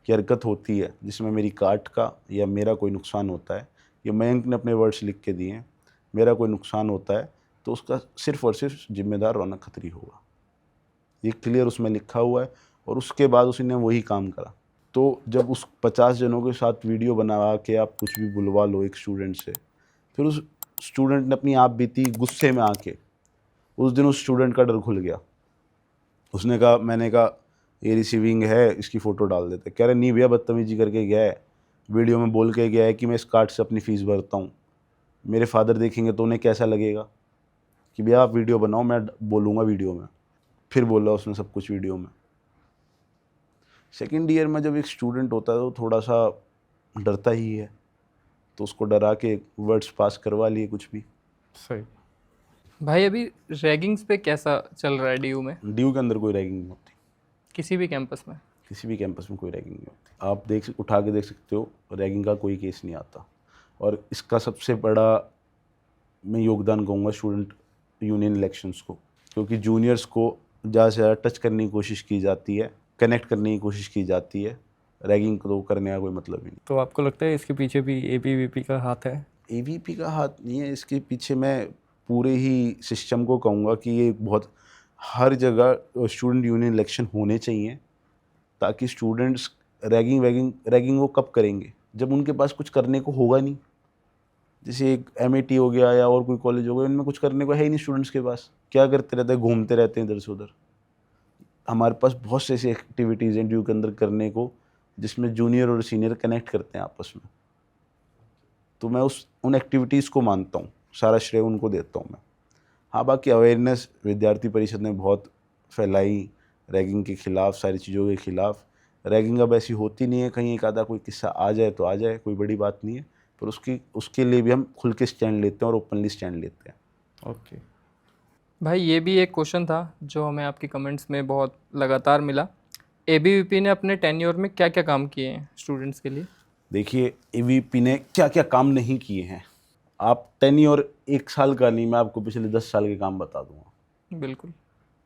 कि हरकत होती है जिसमें मेरी काट का या मेरा कोई नुकसान होता है, ये मयंक ने अपने वर्ड्स लिख के दिए हैं, मेरा कोई नुकसान होता है तो उसका सिर्फ और सिर्फ जिम्मेदार रौनक खत्री होगा। ये क्लियर उसमें लिखा हुआ है। और उसके बाद उसने वही काम करा। तो जब उस 50 जनों के साथ वीडियो बना के आप कुछ भी बुलवा लो एक स्टूडेंट से, फिर उस स्टूडेंट ने अपनी आप बीती गुस्से में आके, उस दिन उस स्टूडेंट का डर खुल गया। उसने कहा, मैंने कहा ये रिसीविंग है, इसकी फ़ोटो डाल देते। कह रहे नहीं भैया, बदतमीजी करके गया है, वीडियो में बोल के गया है कि मैं इस कार्ड से अपनी फ़ीस भरता हूँ, मेरे फादर देखेंगे तो उन्हें कैसा लगेगा, कि भैया आप वीडियो बनाओ, मैं बोलूँगा वीडियो में। फिर बोला उसने सब कुछ वीडियो में। सेकेंड ईयर में जब एक स्टूडेंट होता है तो थोड़ा सा डरता ही है, तो उसको डरा के वर्ड्स पास करवा लिए कुछ भी। सही। भाई अभी रैगिंग्स पे कैसा चल रहा है ड्यू में? ड्यू के अंदर कोई रैगिंग नहीं होती, किसी भी कैंपस में? किसी भी कैंपस में कोई रैगिंग नहीं होती। आप उठा के देख सकते हो, रैगिंग का कोई केस नहीं आता। और इसका सबसे बड़ा मैं योगदान कहूँगा स्टूडेंट यूनियन इलेक्शंस को, क्योंकि जूनियर्स को ज़्यादा से ज़्यादा टच करने की कोशिश की जाती है, कनेक्ट करने की कोशिश की जाती है। रैगिंग तो करने का कोई मतलब ही नहीं। तो आपको लगता है इसके पीछे भी एबीवीपी का हाथ है? एबीवीपी का हाथ नहीं है इसके पीछे। मैं पूरे ही सिस्टम को कहूँगा कि ये बहुत हर जगह स्टूडेंट यूनियन इलेक्शन होने चाहिए, ताकि स्टूडेंट्स रैगिंग वो कब करेंगे, जब उनके पास कुछ करने को होगा नहीं। जैसे एक एमएटी हो गया या और कोई कॉलेज हो गया, उनमें कुछ करने को है ही नहीं स्टूडेंट्स के पास। क्या करते रहते हैं, घूमते रहते हैं इधर से उधर। हमारे पास बहुत से ऐसी एक्टिविटीज़ हैं ड्यू के अंदर करने को, जिसमें जूनियर और सीनियर कनेक्ट करते हैं आपस में। तो मैं उन एक्टिविटीज़ को मानता हूँ, सारा श्रेय उनको देता हूँ मैं। हाँ, बाकी अवेयरनेस विद्यार्थी परिषद ने बहुत फैलाई रैगिंग के ख़िलाफ़, सारी चीज़ों के ख़िलाफ़। रैगिंग अब ऐसी होती नहीं है, कहीं एक आधा कोई किस्सा आ जाए तो आ जाए, कोई बड़ी बात नहीं है, पर उसके लिए भी हम खुल के स्टैंड लेते हैं और ओपनली स्टैंड लेते हैं। ओके भाई ये भी एक क्वेश्चन था जो हमें आपके कमेंट्स में बहुत लगातार मिला। एबीवीपी ने अपने टेन्योर में क्या क्या काम किए हैं स्टूडेंट्स के लिए? देखिए, एबीवीपी ने क्या क्या काम नहीं किए हैं, आप टेन्योर 1 साल का नहीं, मैं आपको पिछले 10 साल के काम बता दूंगा। बिल्कुल।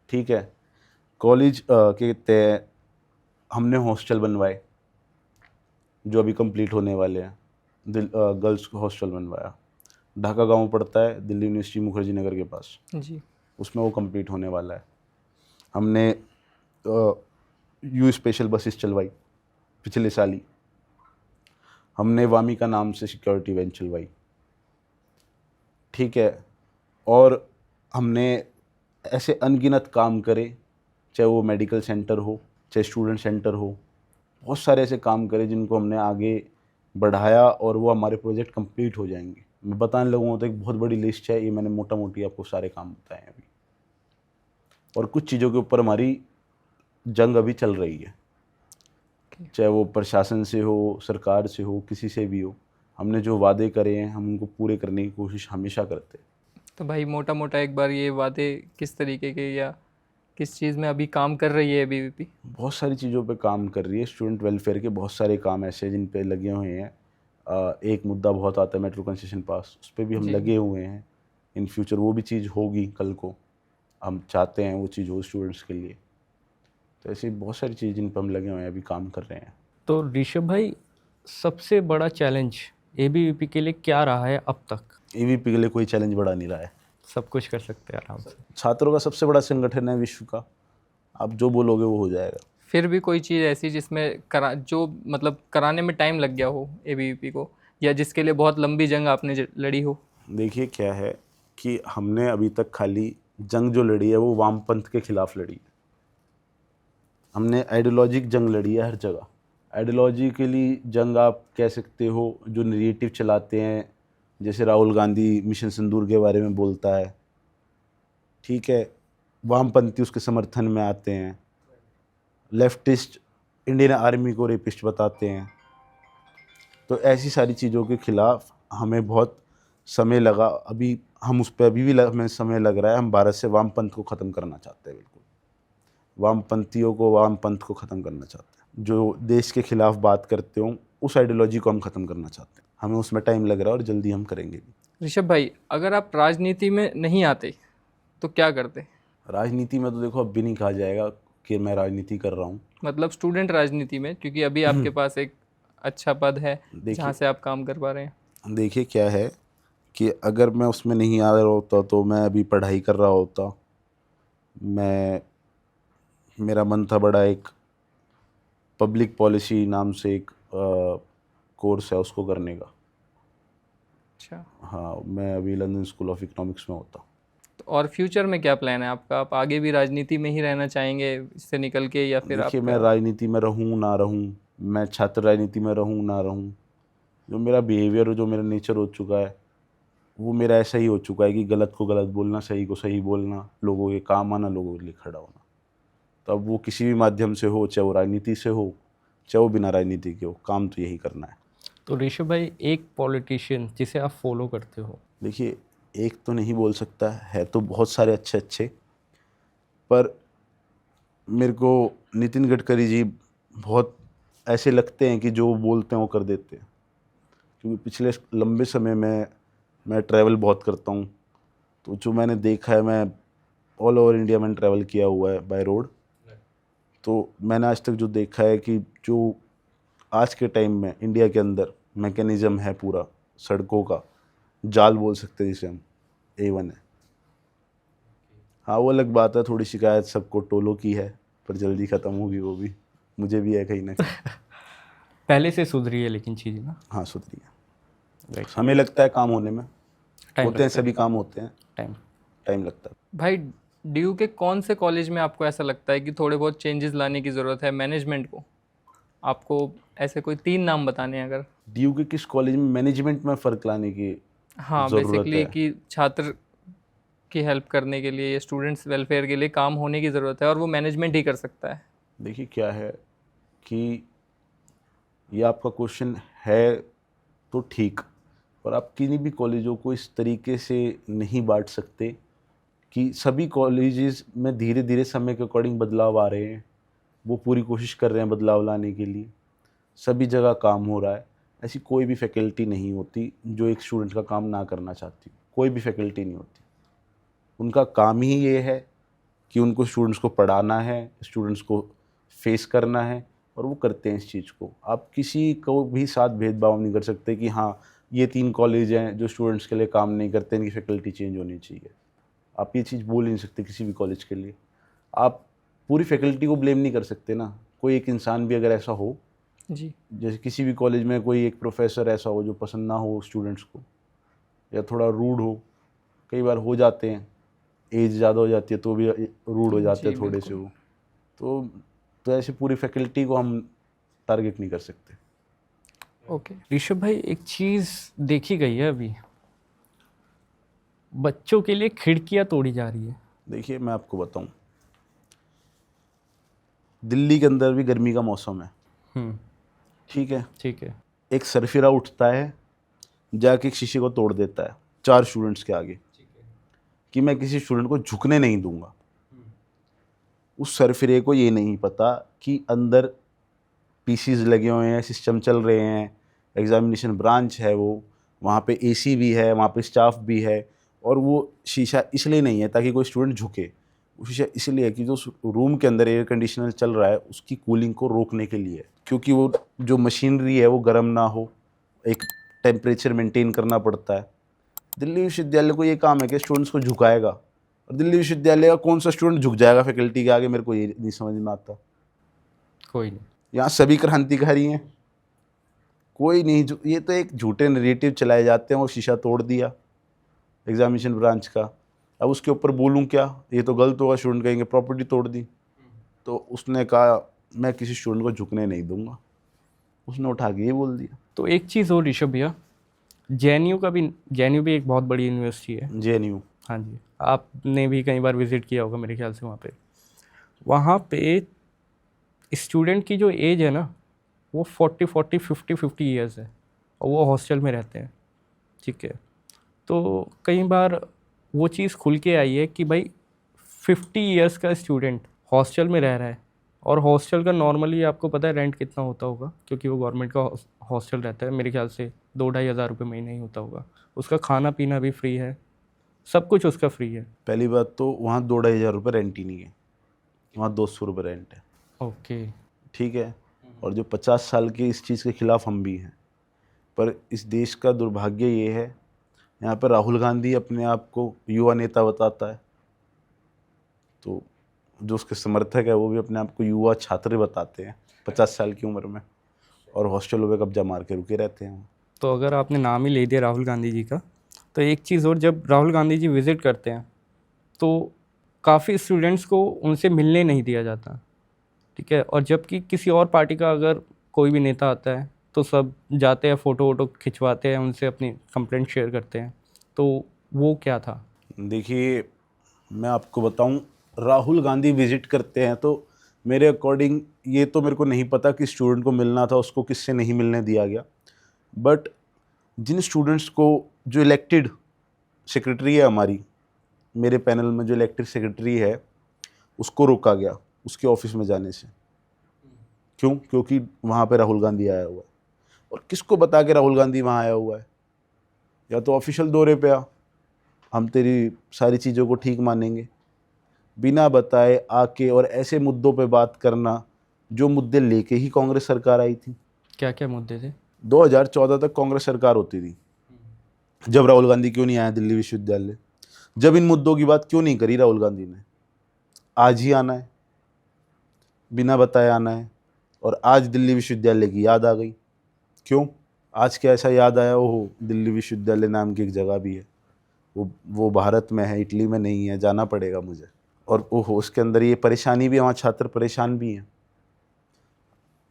ठीक है। कॉलेज के तय हमने हॉस्टल बनवाए जो अभी कंप्लीट होने वाले हैं। गर्ल्स हॉस्टल बनवाया, ढाका गांव पड़ता है दिल्ली यूनिवर्सिटी मुखर्जी नगर के पास जी। उसमें वो कंप्लीट होने वाला है। हमने यू स्पेशल बसेस चलवाई पिछले साल ही। हमने वामिका नाम से सिक्योरिटी वैन चलवाई, ठीक है, और हमने ऐसे अनगिनत काम करे, चाहे वो मेडिकल सेंटर हो, चाहे स्टूडेंट सेंटर हो, बहुत सारे ऐसे काम करे जिनको हमने आगे बढ़ाया और वो हमारे प्रोजेक्ट कंप्लीट हो जाएंगे। मैं बताने लगूँगा तो एक बहुत बड़ी लिस्ट है, ये मैंने मोटा मोटी आपको सारे काम बताए हैं अभी, और कुछ चीज़ों के ऊपर हमारी जंग अभी चल रही है, चाहे वो प्रशासन से हो, सरकार से हो, किसी से भी हो। हमने जो वादे करे हैं हम उनको पूरे करने की कोशिश हमेशा करते हैं। तो भाई मोटा मोटा एक बार ये वादे किस तरीके के या किस चीज़ में अभी काम कर रही है एबीवीपी? बहुत सारी चीज़ों पे काम कर रही है। स्टूडेंट वेलफेयर के बहुत सारे काम ऐसे हैं जिन पे लगे हुए हैं। एक मुद्दा बहुत आता है मेट्रो कंसेशन पास, उस पर भी हम जी। लगे हुए हैं। इन फ्यूचर वो भी चीज़ होगी कल को, हम चाहते हैं वो चीज़ हो स्टूडेंट्स के लिए। तो ऐसी बहुत सारी चीज़ जिन पर हम लगे हुए हैं, अभी काम कर रहे हैं। तो ऋषभ भाई, सबसे बड़ा चैलेंज एबीवीपी के लिए क्या रहा है अब तक? ईवीपी के लिए कोई चैलेंज बड़ा नहीं रहा है। सब कुछ कर सकते हैं आराम से। छात्रों का सबसे बड़ा संगठन है विश्व का, आप जो बोलोगे वो हो जाएगा। फिर भी कोई चीज़ ऐसी जिसमें जो मतलब कराने में टाइम लग गया हो एबीवीपी को, या जिसके लिए बहुत लंबी जंग आपने लड़ी हो? देखिए क्या है कि हमने अभी तक खाली जंग जो लड़ी है वो वामपंथ के खिलाफ लड़ी है। हमने आइडियोलॉजिक जंग लड़ी है हर जगह। आइडियोलॉजिकली जंग आप कह सकते हो, जो नरेटिव चलाते हैं, जैसे राहुल गांधी मिशन सिंदूर के बारे में बोलता है, ठीक है, वामपंथी उसके समर्थन में आते हैं। लेफ्टिस्ट इंडियन आर्मी को रेपिस्ट बताते हैं। तो ऐसी सारी चीज़ों के खिलाफ हमें बहुत समय लगा। अभी हम उस पर अभी भी हमें समय लग रहा है। हम भारत से वामपंथ को ख़त्म करना चाहते हैं, बिल्कुल वामपंथियों को, वामपंथ को ख़त्म करना चाहते हैं। जो देश के खिलाफ बात करते हो उस आइडियोलॉजी को हम ख़त्म करना चाहते हैं। हमें उसमें टाइम लग रहा है और जल्दी हम करेंगे भी। ऋषभ भाई, अगर आप राजनीति में नहीं आते तो क्या करते? राजनीति में तो देखो अब भी नहीं कहा जाएगा कि मैं राजनीति कर रहा हूँ। मतलब स्टूडेंट राजनीति में, क्योंकि अभी आपके पास एक अच्छा पद है जहाँ से आप काम कर पा रहे हैं। देखिए क्या है कि अगर मैं उसमें नहीं आ रहा होता तो मैं अभी पढ़ाई कर रहा होता। मेरा मन था बड़ा, एक पब्लिक पॉलिसी नाम से एक कोर्स है उसको करने का। अच्छा, हाँ, मैं अभी लंदन स्कूल ऑफ इकोनॉमिक्स में होता। तो और फ्यूचर में क्या प्लान है आपका? आप आगे भी राजनीति में ही रहना चाहेंगे इससे निकल के, या फिर देखिए, आप? मैं राजनीति में रहूँ ना रहूँ, मैं छात्र राजनीति में रहूँ ना रहूँ, जो मेरा बिहेवियर और जो मेरा नेचर हो चुका है वो मेरा ऐसा ही हो चुका है कि गलत को गलत बोलना, सही को सही बोलना, लोगों के काम आना, लोगों के लिए खड़ा होना। तो अब वो किसी भी माध्यम से हो, चाहे वो राजनीति से हो, चाहे वो बिना राजनीति के हो, काम तो यही करना है। तो ऋषभ भाई, एक पॉलिटिशियन जिसे आप फॉलो करते हो? देखिए, एक तो नहीं बोल सकता है, तो बहुत सारे अच्छे अच्छे, पर मेरे को नितिन गडकरी जी बहुत ऐसे लगते हैं कि जो बोलते हैं वो कर देते हैं। क्योंकि पिछले लंबे समय में मैं ट्रैवल बहुत करता हूँ, तो जो मैंने देखा है, मैं ऑल ओवर इंडिया मैंने ट्रैवल किया हुआ है बाय रोड। तो मैंने आज तक जो देखा है कि जो आज के टाइम में इंडिया के अंदर मैकेनिज़्म है पूरा सड़कों का, जाल बोल सकते हैं जिसे हम, A1 है। हाँ, वो अलग बात है, थोड़ी शिकायत सबको टोलों की है, पर जल्दी ख़त्म होगी वो भी, मुझे भी है कहीं ना कहीं। पहले से सुधरी है लेकिन चीज़ ना? हाँ, सुधरी है। हमें लगता है काम होने में, टाइम होते हैं, सभी काम होते हैं, टाइम लगता है। भाई, डीयू के कौन से कॉलेज में आपको ऐसा लगता है कि थोड़े बहुत चेंजेस लाने की ज़रूरत है मैनेजमेंट को? आपको ऐसे कोई 3 नाम बताने हैं अगर। डीयू के किस कॉलेज में मैनेजमेंट में फ़र्क लाने की हाँ, ज़रूरत बेसिकली है? कि छात्र की हेल्प करने के लिए या स्टूडेंट्स वेलफेयर के लिए काम होने की ज़रूरत है, और वो मैनेजमेंट ही कर सकता है। देखिए क्या है कि ये आपका क्वेश्चन है तो ठीक, और आप किन्हीं भी कॉलेजों को इस तरीके से नहीं बांट सकते कि सभी कॉलेजेस में धीरे धीरे समय के अकॉर्डिंग बदलाव आ रहे हैं, वो पूरी कोशिश कर रहे हैं बदलाव लाने के लिए, सभी जगह काम हो रहा है। ऐसी कोई भी फैकल्टी नहीं होती जो एक स्टूडेंट का काम ना करना चाहती, कोई भी फैकल्टी नहीं होती। उनका काम ही ये है कि उनको स्टूडेंट्स को पढ़ाना है, स्टूडेंट्स को फेस करना है, और वो करते हैं इस चीज़ को। आप किसी को भी साथ भेदभाव नहीं कर सकते कि हाँ ये 3 कॉलेज हैं जो स्टूडेंट्स के लिए काम नहीं करते, इनकी फैकल्टी चेंज होनी चाहिए। आप ये चीज़ बोल नहीं सकते किसी भी कॉलेज के लिए। आप पूरी फैकल्टी को ब्लेम नहीं कर सकते ना। कोई एक इंसान भी अगर ऐसा हो जी। जैसे किसी भी कॉलेज में कोई एक प्रोफेसर ऐसा हो जो पसंद ना हो स्टूडेंट्स को, या थोड़ा रूड हो, कई बार हो जाते हैं, एज ज़्यादा हो जाती है तो भी रूड हो जाते जी, हैं थोड़े से बिल्कुल। वो। तो ऐसी पूरी फैकल्टी को हम टारगेट नहीं कर सकते। ओके। ऋषभ भाई, एक चीज़ देखी गई है अभी, बच्चों के लिए खिड़कियां तोड़ी जा रही है। देखिए मैं आपको बताऊं, दिल्ली के अंदर भी गर्मी का मौसम है, ठीक है। ठीक है। एक सरफिरा उठता है, जाके एक शीशे को तोड़ देता है 4 स्टूडेंट्स के आगे, कि मैं किसी स्टूडेंट को झुकने नहीं दूंगा। उस सरफिरे को ये नहीं पता कि अंदर पीसीज लगे हुए हैं, सिस्टम चल रहे हैं, एग्जामिनेशन ब्रांच है, वो वहाँ पे एसी भी है, वहाँ पे स्टाफ भी है, और वो शीशा इसलिए नहीं है ताकि कोई स्टूडेंट झुके। वो शीशा इसलिए है कि जो रूम के अंदर एयर कंडीशनर चल रहा है उसकी कूलिंग को रोकने के लिए, क्योंकि वो जो मशीनरी है वो गर्म ना हो, एक टेम्परेचर मेंटेन करना पड़ता है। दिल्ली विश्वविद्यालय को ये काम है कि स्टूडेंट्स को झुकाएगा, और दिल्ली विश्वविद्यालय का कौन सा स्टूडेंट झुक जाएगा फैकल्टी के आगे, मेरे को ये नहीं समझ में आता। कोई नहीं। यहाँ सभी क्रांतिकारी हैं, कोई नहीं। ये तो एक झूठे नैरेटिव चलाए जाते हैं, वो शीशा तोड़ दिया एग्जामिनेशन ब्रांच का, अब उसके ऊपर बोलूँ क्या, ये तो गलत होगा, स्टूडेंट कहेंगे प्रॉपर्टी तोड़ दी। तो उसने कहा मैं किसी स्टूडेंट को झुकने नहीं दूंगा, उसने उठा के ये बोल दिया। तो एक चीज़ और ऋषभ भैया, जेएनयू भी एक बहुत बड़ी यूनिवर्सिटी है। जेएनयू, हाँ जी, आपने भी कई बार विज़िट किया होगा मेरे ख्याल से वहाँ पे स्टूडेंट की जो एज है ना, वो 50 ईयर्स है, और वो हॉस्टल में रहते हैं। ठीक है। तो कई बार वो चीज़ खुल के आई है कि भाई 50 ईयर्स का स्टूडेंट हॉस्टल में रह रहा है, और हॉस्टल का नॉर्मली आपको पता है रेंट कितना होता होगा, क्योंकि वो गवर्नमेंट का हॉस्टल रहता है, मेरे ख्याल से 2-2.5 हज़ार रुपये महीने ही होता होगा। उसका खाना पीना भी फ्री है, सब कुछ उसका फ्री है। पहली बात तो वहाँ 2-2.5 हज़ार रुपये रेंट ही नहीं है, वहाँ 200 रुपये रेंट है। ओके। ठीक है। और जो 50 साल के इस चीज़ के खिलाफ हम भी हैं, पर इस देश का दुर्भाग्य ये है, यहाँ पर राहुल गांधी अपने आप को युवा नेता बताता है, तो जो उसके समर्थक है वो भी अपने आप को युवा छात्र बताते हैं 50 साल की उम्र में, और हॉस्टलों पे कब्जा मार के रुके रहते हैं। तो अगर आपने नाम ही ले दिया राहुल गांधी जी का, तो एक चीज़ और, जब राहुल गांधी जी विज़िट करते हैं तो काफ़ी स्टूडेंट्स को उनसे मिलने नहीं दिया जाता। ठीक है। और जबकि किसी और पार्टी का अगर कोई भी नेता आता है तो सब जाते हैं, फ़ोटो वोटो खिंचवाते हैं, उनसे अपनी कंप्लेंट शेयर करते हैं। तो वो क्या था? देखिए मैं आपको बताऊं, राहुल गांधी विजिट करते हैं तो मेरे अकॉर्डिंग ये तो मेरे को नहीं पता कि स्टूडेंट को मिलना था उसको किससे नहीं मिलने दिया गया, बट जिन स्टूडेंट्स को, जो इलेक्टेड सेक्रेटरी है हमारी, मेरे पैनल में जो इलेक्टेड सेक्रेटरी है, उसको रोका गया उसके ऑफिस में जाने से। क्यों? क्योंकि वहाँ पे राहुल गांधी आया हुआ है। और किसको बता के राहुल गांधी वहाँ आया हुआ है? या तो ऑफिशियल दौरे पे आ, हम तेरी सारी चीज़ों को ठीक मानेंगे, बिना बताए आके और ऐसे मुद्दों पे बात करना जो मुद्दे लेके ही कांग्रेस सरकार आई थी। क्या क्या मुद्दे थे? 2014 तक कांग्रेस सरकार होती थी, जब राहुल गांधी क्यों नहीं आया दिल्ली विश्वविद्यालय? जब इन मुद्दों की बात क्यों नहीं करी राहुल गांधी ने? आज ही आना है, बिना बताए आना है, और आज दिल्ली विश्वविद्यालय की याद आ गई। क्यों? आज क्या ऐसा याद आया? ओहो, दिल्ली विश्वविद्यालय नाम की एक जगह भी है, वो भारत में है, इटली में नहीं है, जाना पड़ेगा मुझे। और ओहो, उसके अंदर ये परेशानी भी है, वहाँ छात्र परेशान भी हैं।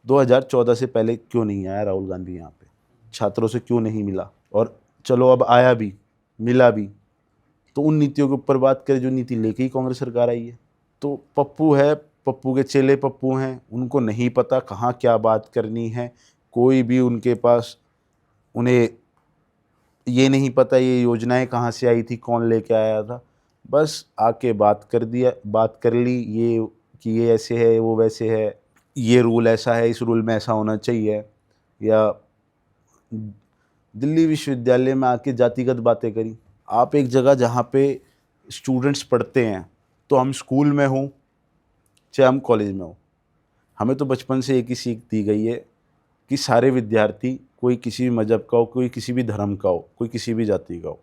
2014 से पहले क्यों नहीं आया राहुल गांधी यहाँ पे? छात्रों से क्यों नहीं मिला? और चलो अब आया भी, मिला भी, तो उन नीतियों के ऊपर बात करें जो नीति लेके ही कांग्रेस सरकार आई है। तो पप्पू है, पप्पू के चेले पप्पू हैं, उनको नहीं पता कहाँ क्या बात करनी है। कोई भी उनके पास, उन्हें ये नहीं पता ये योजनाएं कहाँ से आई थी, कौन लेके आया था, बस आके बात कर दिया, बात कर ली ये कि ये ऐसे है, वो वैसे है, ये रूल ऐसा है, इस रूल में ऐसा होना चाहिए, या दिल्ली विश्वविद्यालय में आके जातिगत बातें करी। आप एक जगह जहाँ पे स्टूडेंट्स पढ़ते हैं, तो हम स्कूल में हों चाहे हम कॉलेज में हों, हमें तो बचपन से एक ही सीख दी गई है कि सारे विद्यार्थी, कोई किसी भी मज़हब का हो, कोई किसी भी धर्म का हो, कोई किसी भी जाति का हो,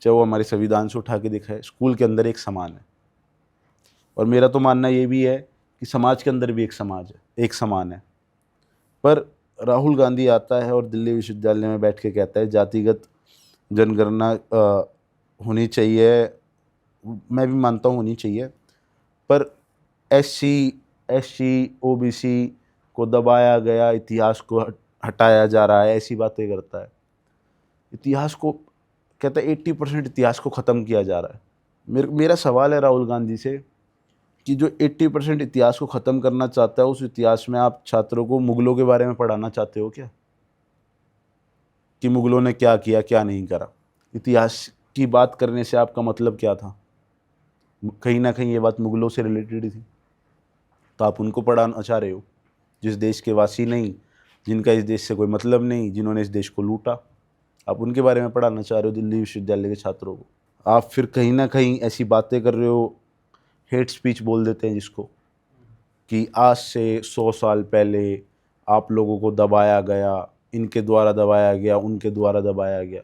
चाहे वो हमारे संविधान से उठा के दिखाए, स्कूल के अंदर एक समान है। और मेरा तो मानना ये भी है कि समाज के अंदर भी एक समाज है, एक समान है। पर राहुल गांधी आता है और दिल्ली विश्वविद्यालय में बैठ के कहता है जातिगत जनगणना होनी चाहिए। मैं भी मानता हूँ होनी चाहिए, पर SC OBC को दबाया गया, इतिहास को हटाया जा रहा है, ऐसी बातें करता है। इतिहास को कहता है 80% इतिहास को ख़त्म किया जा रहा है। मेरा सवाल है राहुल गांधी से कि जो 80% इतिहास को ख़त्म करना चाहता है, उस इतिहास में आप छात्रों को मुगलों के बारे में पढ़ाना चाहते हो क्या, कि मुगलों ने क्या किया क्या नहीं करा? इतिहास की बात करने से आपका मतलब क्या था? कहीं ना कहीं ये बात मुगलों से रिलेटेड थी, तो आप उनको पढ़ाना चाह रहे हो, जिस देश के वासी नहीं, जिनका इस देश से कोई मतलब नहीं, जिन्होंने इस देश को लूटा, आप उनके बारे में पढ़ाना चाह रहे हो दिल्ली विश्वविद्यालय के छात्रों को। आप फिर कहीं ना कहीं ऐसी बातें कर रहे हो, हेट स्पीच बोल देते हैं जिसको, कि आज से 100 साल पहले आप लोगों को दबाया गया, इनके द्वारा दबाया गया, उनके द्वारा दबाया गया।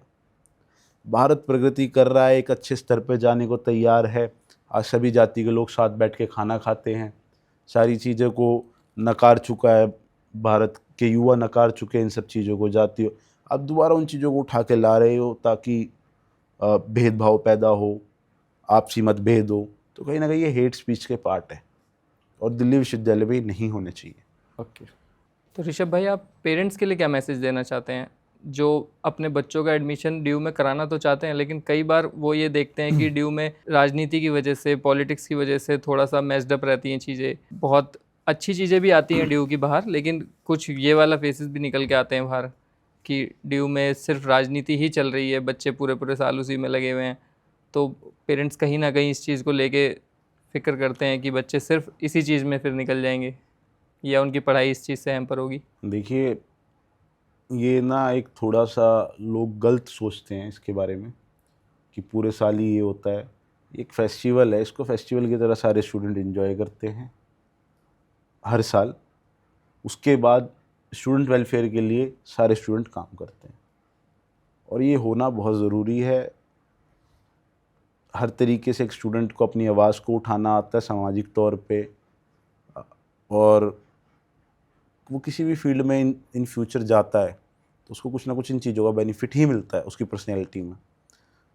भारत प्रगति कर रहा है, एक अच्छे स्तर पे जाने को तैयार है। आज सभी जाति के लोग साथ बैठ के खाना खाते हैं, सारी चीज़ों को नकार चुका है, भारत के युवा नकार चुके हैं इन सब चीज़ों को, जातियों। अब दोबारा उन चीज़ों को उठा के ला रहे हो ताकि भेदभाव पैदा हो, आपसी मतभेद हो। तो कहीं ना कहीं ये हेट स्पीच के पार्ट है और दिल्ली विश्वविद्यालय में नहीं होने चाहिए। ओके। तो ऋषभ भाई, आप पेरेंट्स के लिए क्या मैसेज देना चाहते हैं जो अपने बच्चों का एडमिशन ड्यू में कराना तो चाहते हैं, लेकिन कई बार वो ये देखते हैं कि ड्यू में राजनीति की वजह से, पॉलिटिक्स की वजह से थोड़ा सा मैस्ड अप रहती हैं चीज़ें, बहुत अच्छी चीज़ें भी आती हैं ड्यू की बाहर, लेकिन कुछ ये वाला फेसेस भी निकल के आते हैं बाहर कि ड्यू में सिर्फ राजनीति ही चल रही है, बच्चे पूरे पूरे साल उसी में लगे हुए हैं। तो पेरेंट्स कहीं ना कहीं इस चीज़ को लेके फिक्र करते हैं कि बच्चे सिर्फ इसी चीज़ में फिर निकल जाएंगे या उनकी पढ़ाई इस चीज़ से हैम्पर होगी। देखिए, ये ना एक थोड़ा सा लोग गलत सोचते हैं इसके बारे में कि पूरे साल ही ये होता है। एक फेस्टिवल है, इसको फेस्टिवल की तरह सारे स्टूडेंट एंजॉय करते हैं हर साल। उसके बाद स्टूडेंट वेलफेयर के लिए सारे स्टूडेंट काम करते हैं, और ये होना बहुत ज़रूरी है। हर तरीके से एक स्टूडेंट को अपनी आवाज़ को उठाना आता है सामाजिक तौर पे, और वो किसी भी फील्ड में इन फ्यूचर जाता है तो उसको कुछ ना कुछ इन चीज़ों का बेनिफिट ही मिलता है उसकी पर्सनैलिटी में।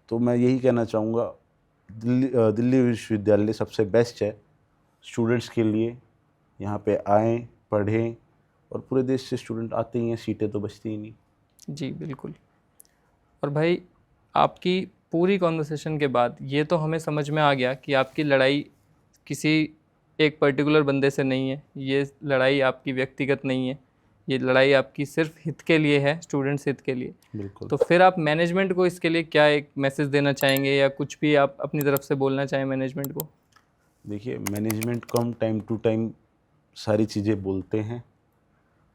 तो मैं यही कहना चाहूँगा, दिल्ली विश्वविद्यालय सबसे बेस्ट है स्टूडेंट्स के लिए। यहाँ पे आएँ, पढ़ें, और पूरे देश से स्टूडेंट आते ही हैं, सीटें तो बचती ही नहीं। जी बिल्कुल। और भाई, आपकी पूरी कॉन्वर्सेशन के बाद ये तो हमें समझ में आ गया कि आपकी लड़ाई किसी एक पर्टिकुलर बंदे से नहीं है, ये लड़ाई आपकी व्यक्तिगत नहीं है, ये लड़ाई आपकी सिर्फ हित के लिए है, स्टूडेंट्स हित के लिए। बिल्कुल। तो फिर आप मैनेजमेंट को इसके लिए क्या एक मैसेज देना चाहेंगे, या कुछ भी आप अपनी तरफ से बोलना चाहें मैनेजमेंट को? देखिए, मैनेजमेंट को हम टाइम टू टाइम सारी चीज़ें बोलते हैं,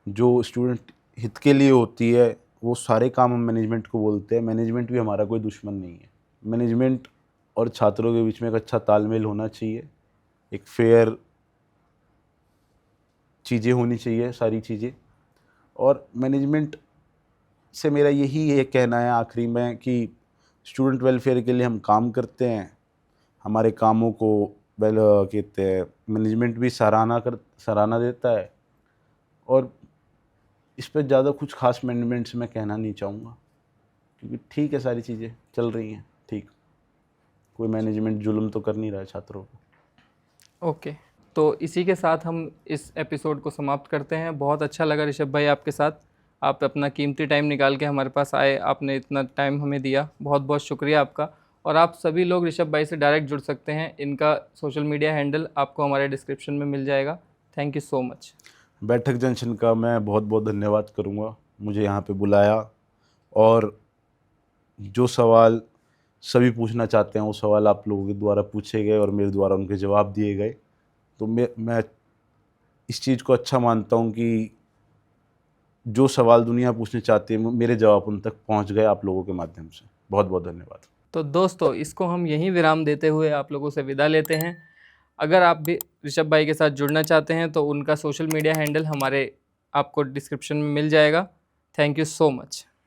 जो स्टूडेंट हित के लिए होती है वो सारे काम हम मैनेजमेंट को बोलते हैं। मैनेजमेंट भी हमारा कोई दुश्मन नहीं है। मैनेजमेंट और छात्रों के बीच में एक अच्छा तालमेल होना चाहिए, एक फेयर चीज़ें होनी चाहिए, सारी चीज़ें। और मैनेजमेंट से मेरा यही है कहना है आखिरी में कि स्टूडेंट वेलफेयर के लिए हम काम करते हैं, हमारे कामों को कहते हैं मैनेजमेंट भी सराहना देता है, और इस पर ज़्यादा कुछ खास मैनेजमेंट से मैं कहना नहीं चाहूँगा, क्योंकि ठीक है, सारी चीज़ें चल रही हैं ठीक, कोई मैनेजमेंट जुल्म तो कर नहीं रहा है छात्रों को। ओके, तो इसी के साथ हम इस एपिसोड को समाप्त करते हैं। बहुत अच्छा लगा ऋषभ भाई आपके साथ, आप अपना कीमती टाइम निकाल के हमारे पास आए, आपने इतना टाइम हमें दिया, बहुत बहुत शुक्रिया आपका। और आप सभी लोग ऋषभ भाई से डायरेक्ट जुड़ सकते हैं, इनका सोशल मीडिया हैंडल आपको हमारे डिस्क्रिप्शन में मिल जाएगा। Thank you so much. बैठक जंक्शन का मैं बहुत बहुत धन्यवाद करूँगा, मुझे यहाँ पे बुलाया, और जो सवाल सभी पूछना चाहते हैं वो सवाल आप लोगों के द्वारा पूछे गए और मेरे द्वारा उनके जवाब दिए गए। तो मैं इस चीज़ को अच्छा मानता हूँ कि जो सवाल दुनिया पूछने चाहती है मेरे जवाब उन तक पहुँच गए आप लोगों के माध्यम से। बहुत बहुत धन्यवाद। तो दोस्तों, इसको हम यहीं विराम देते हुए आप लोगों से विदा लेते हैं। अगर आप भी ऋषभ भाई के साथ जुड़ना चाहते हैं तो उनका सोशल मीडिया हैंडल हमारे आपको डिस्क्रिप्शन में मिल जाएगा। Thank you so much.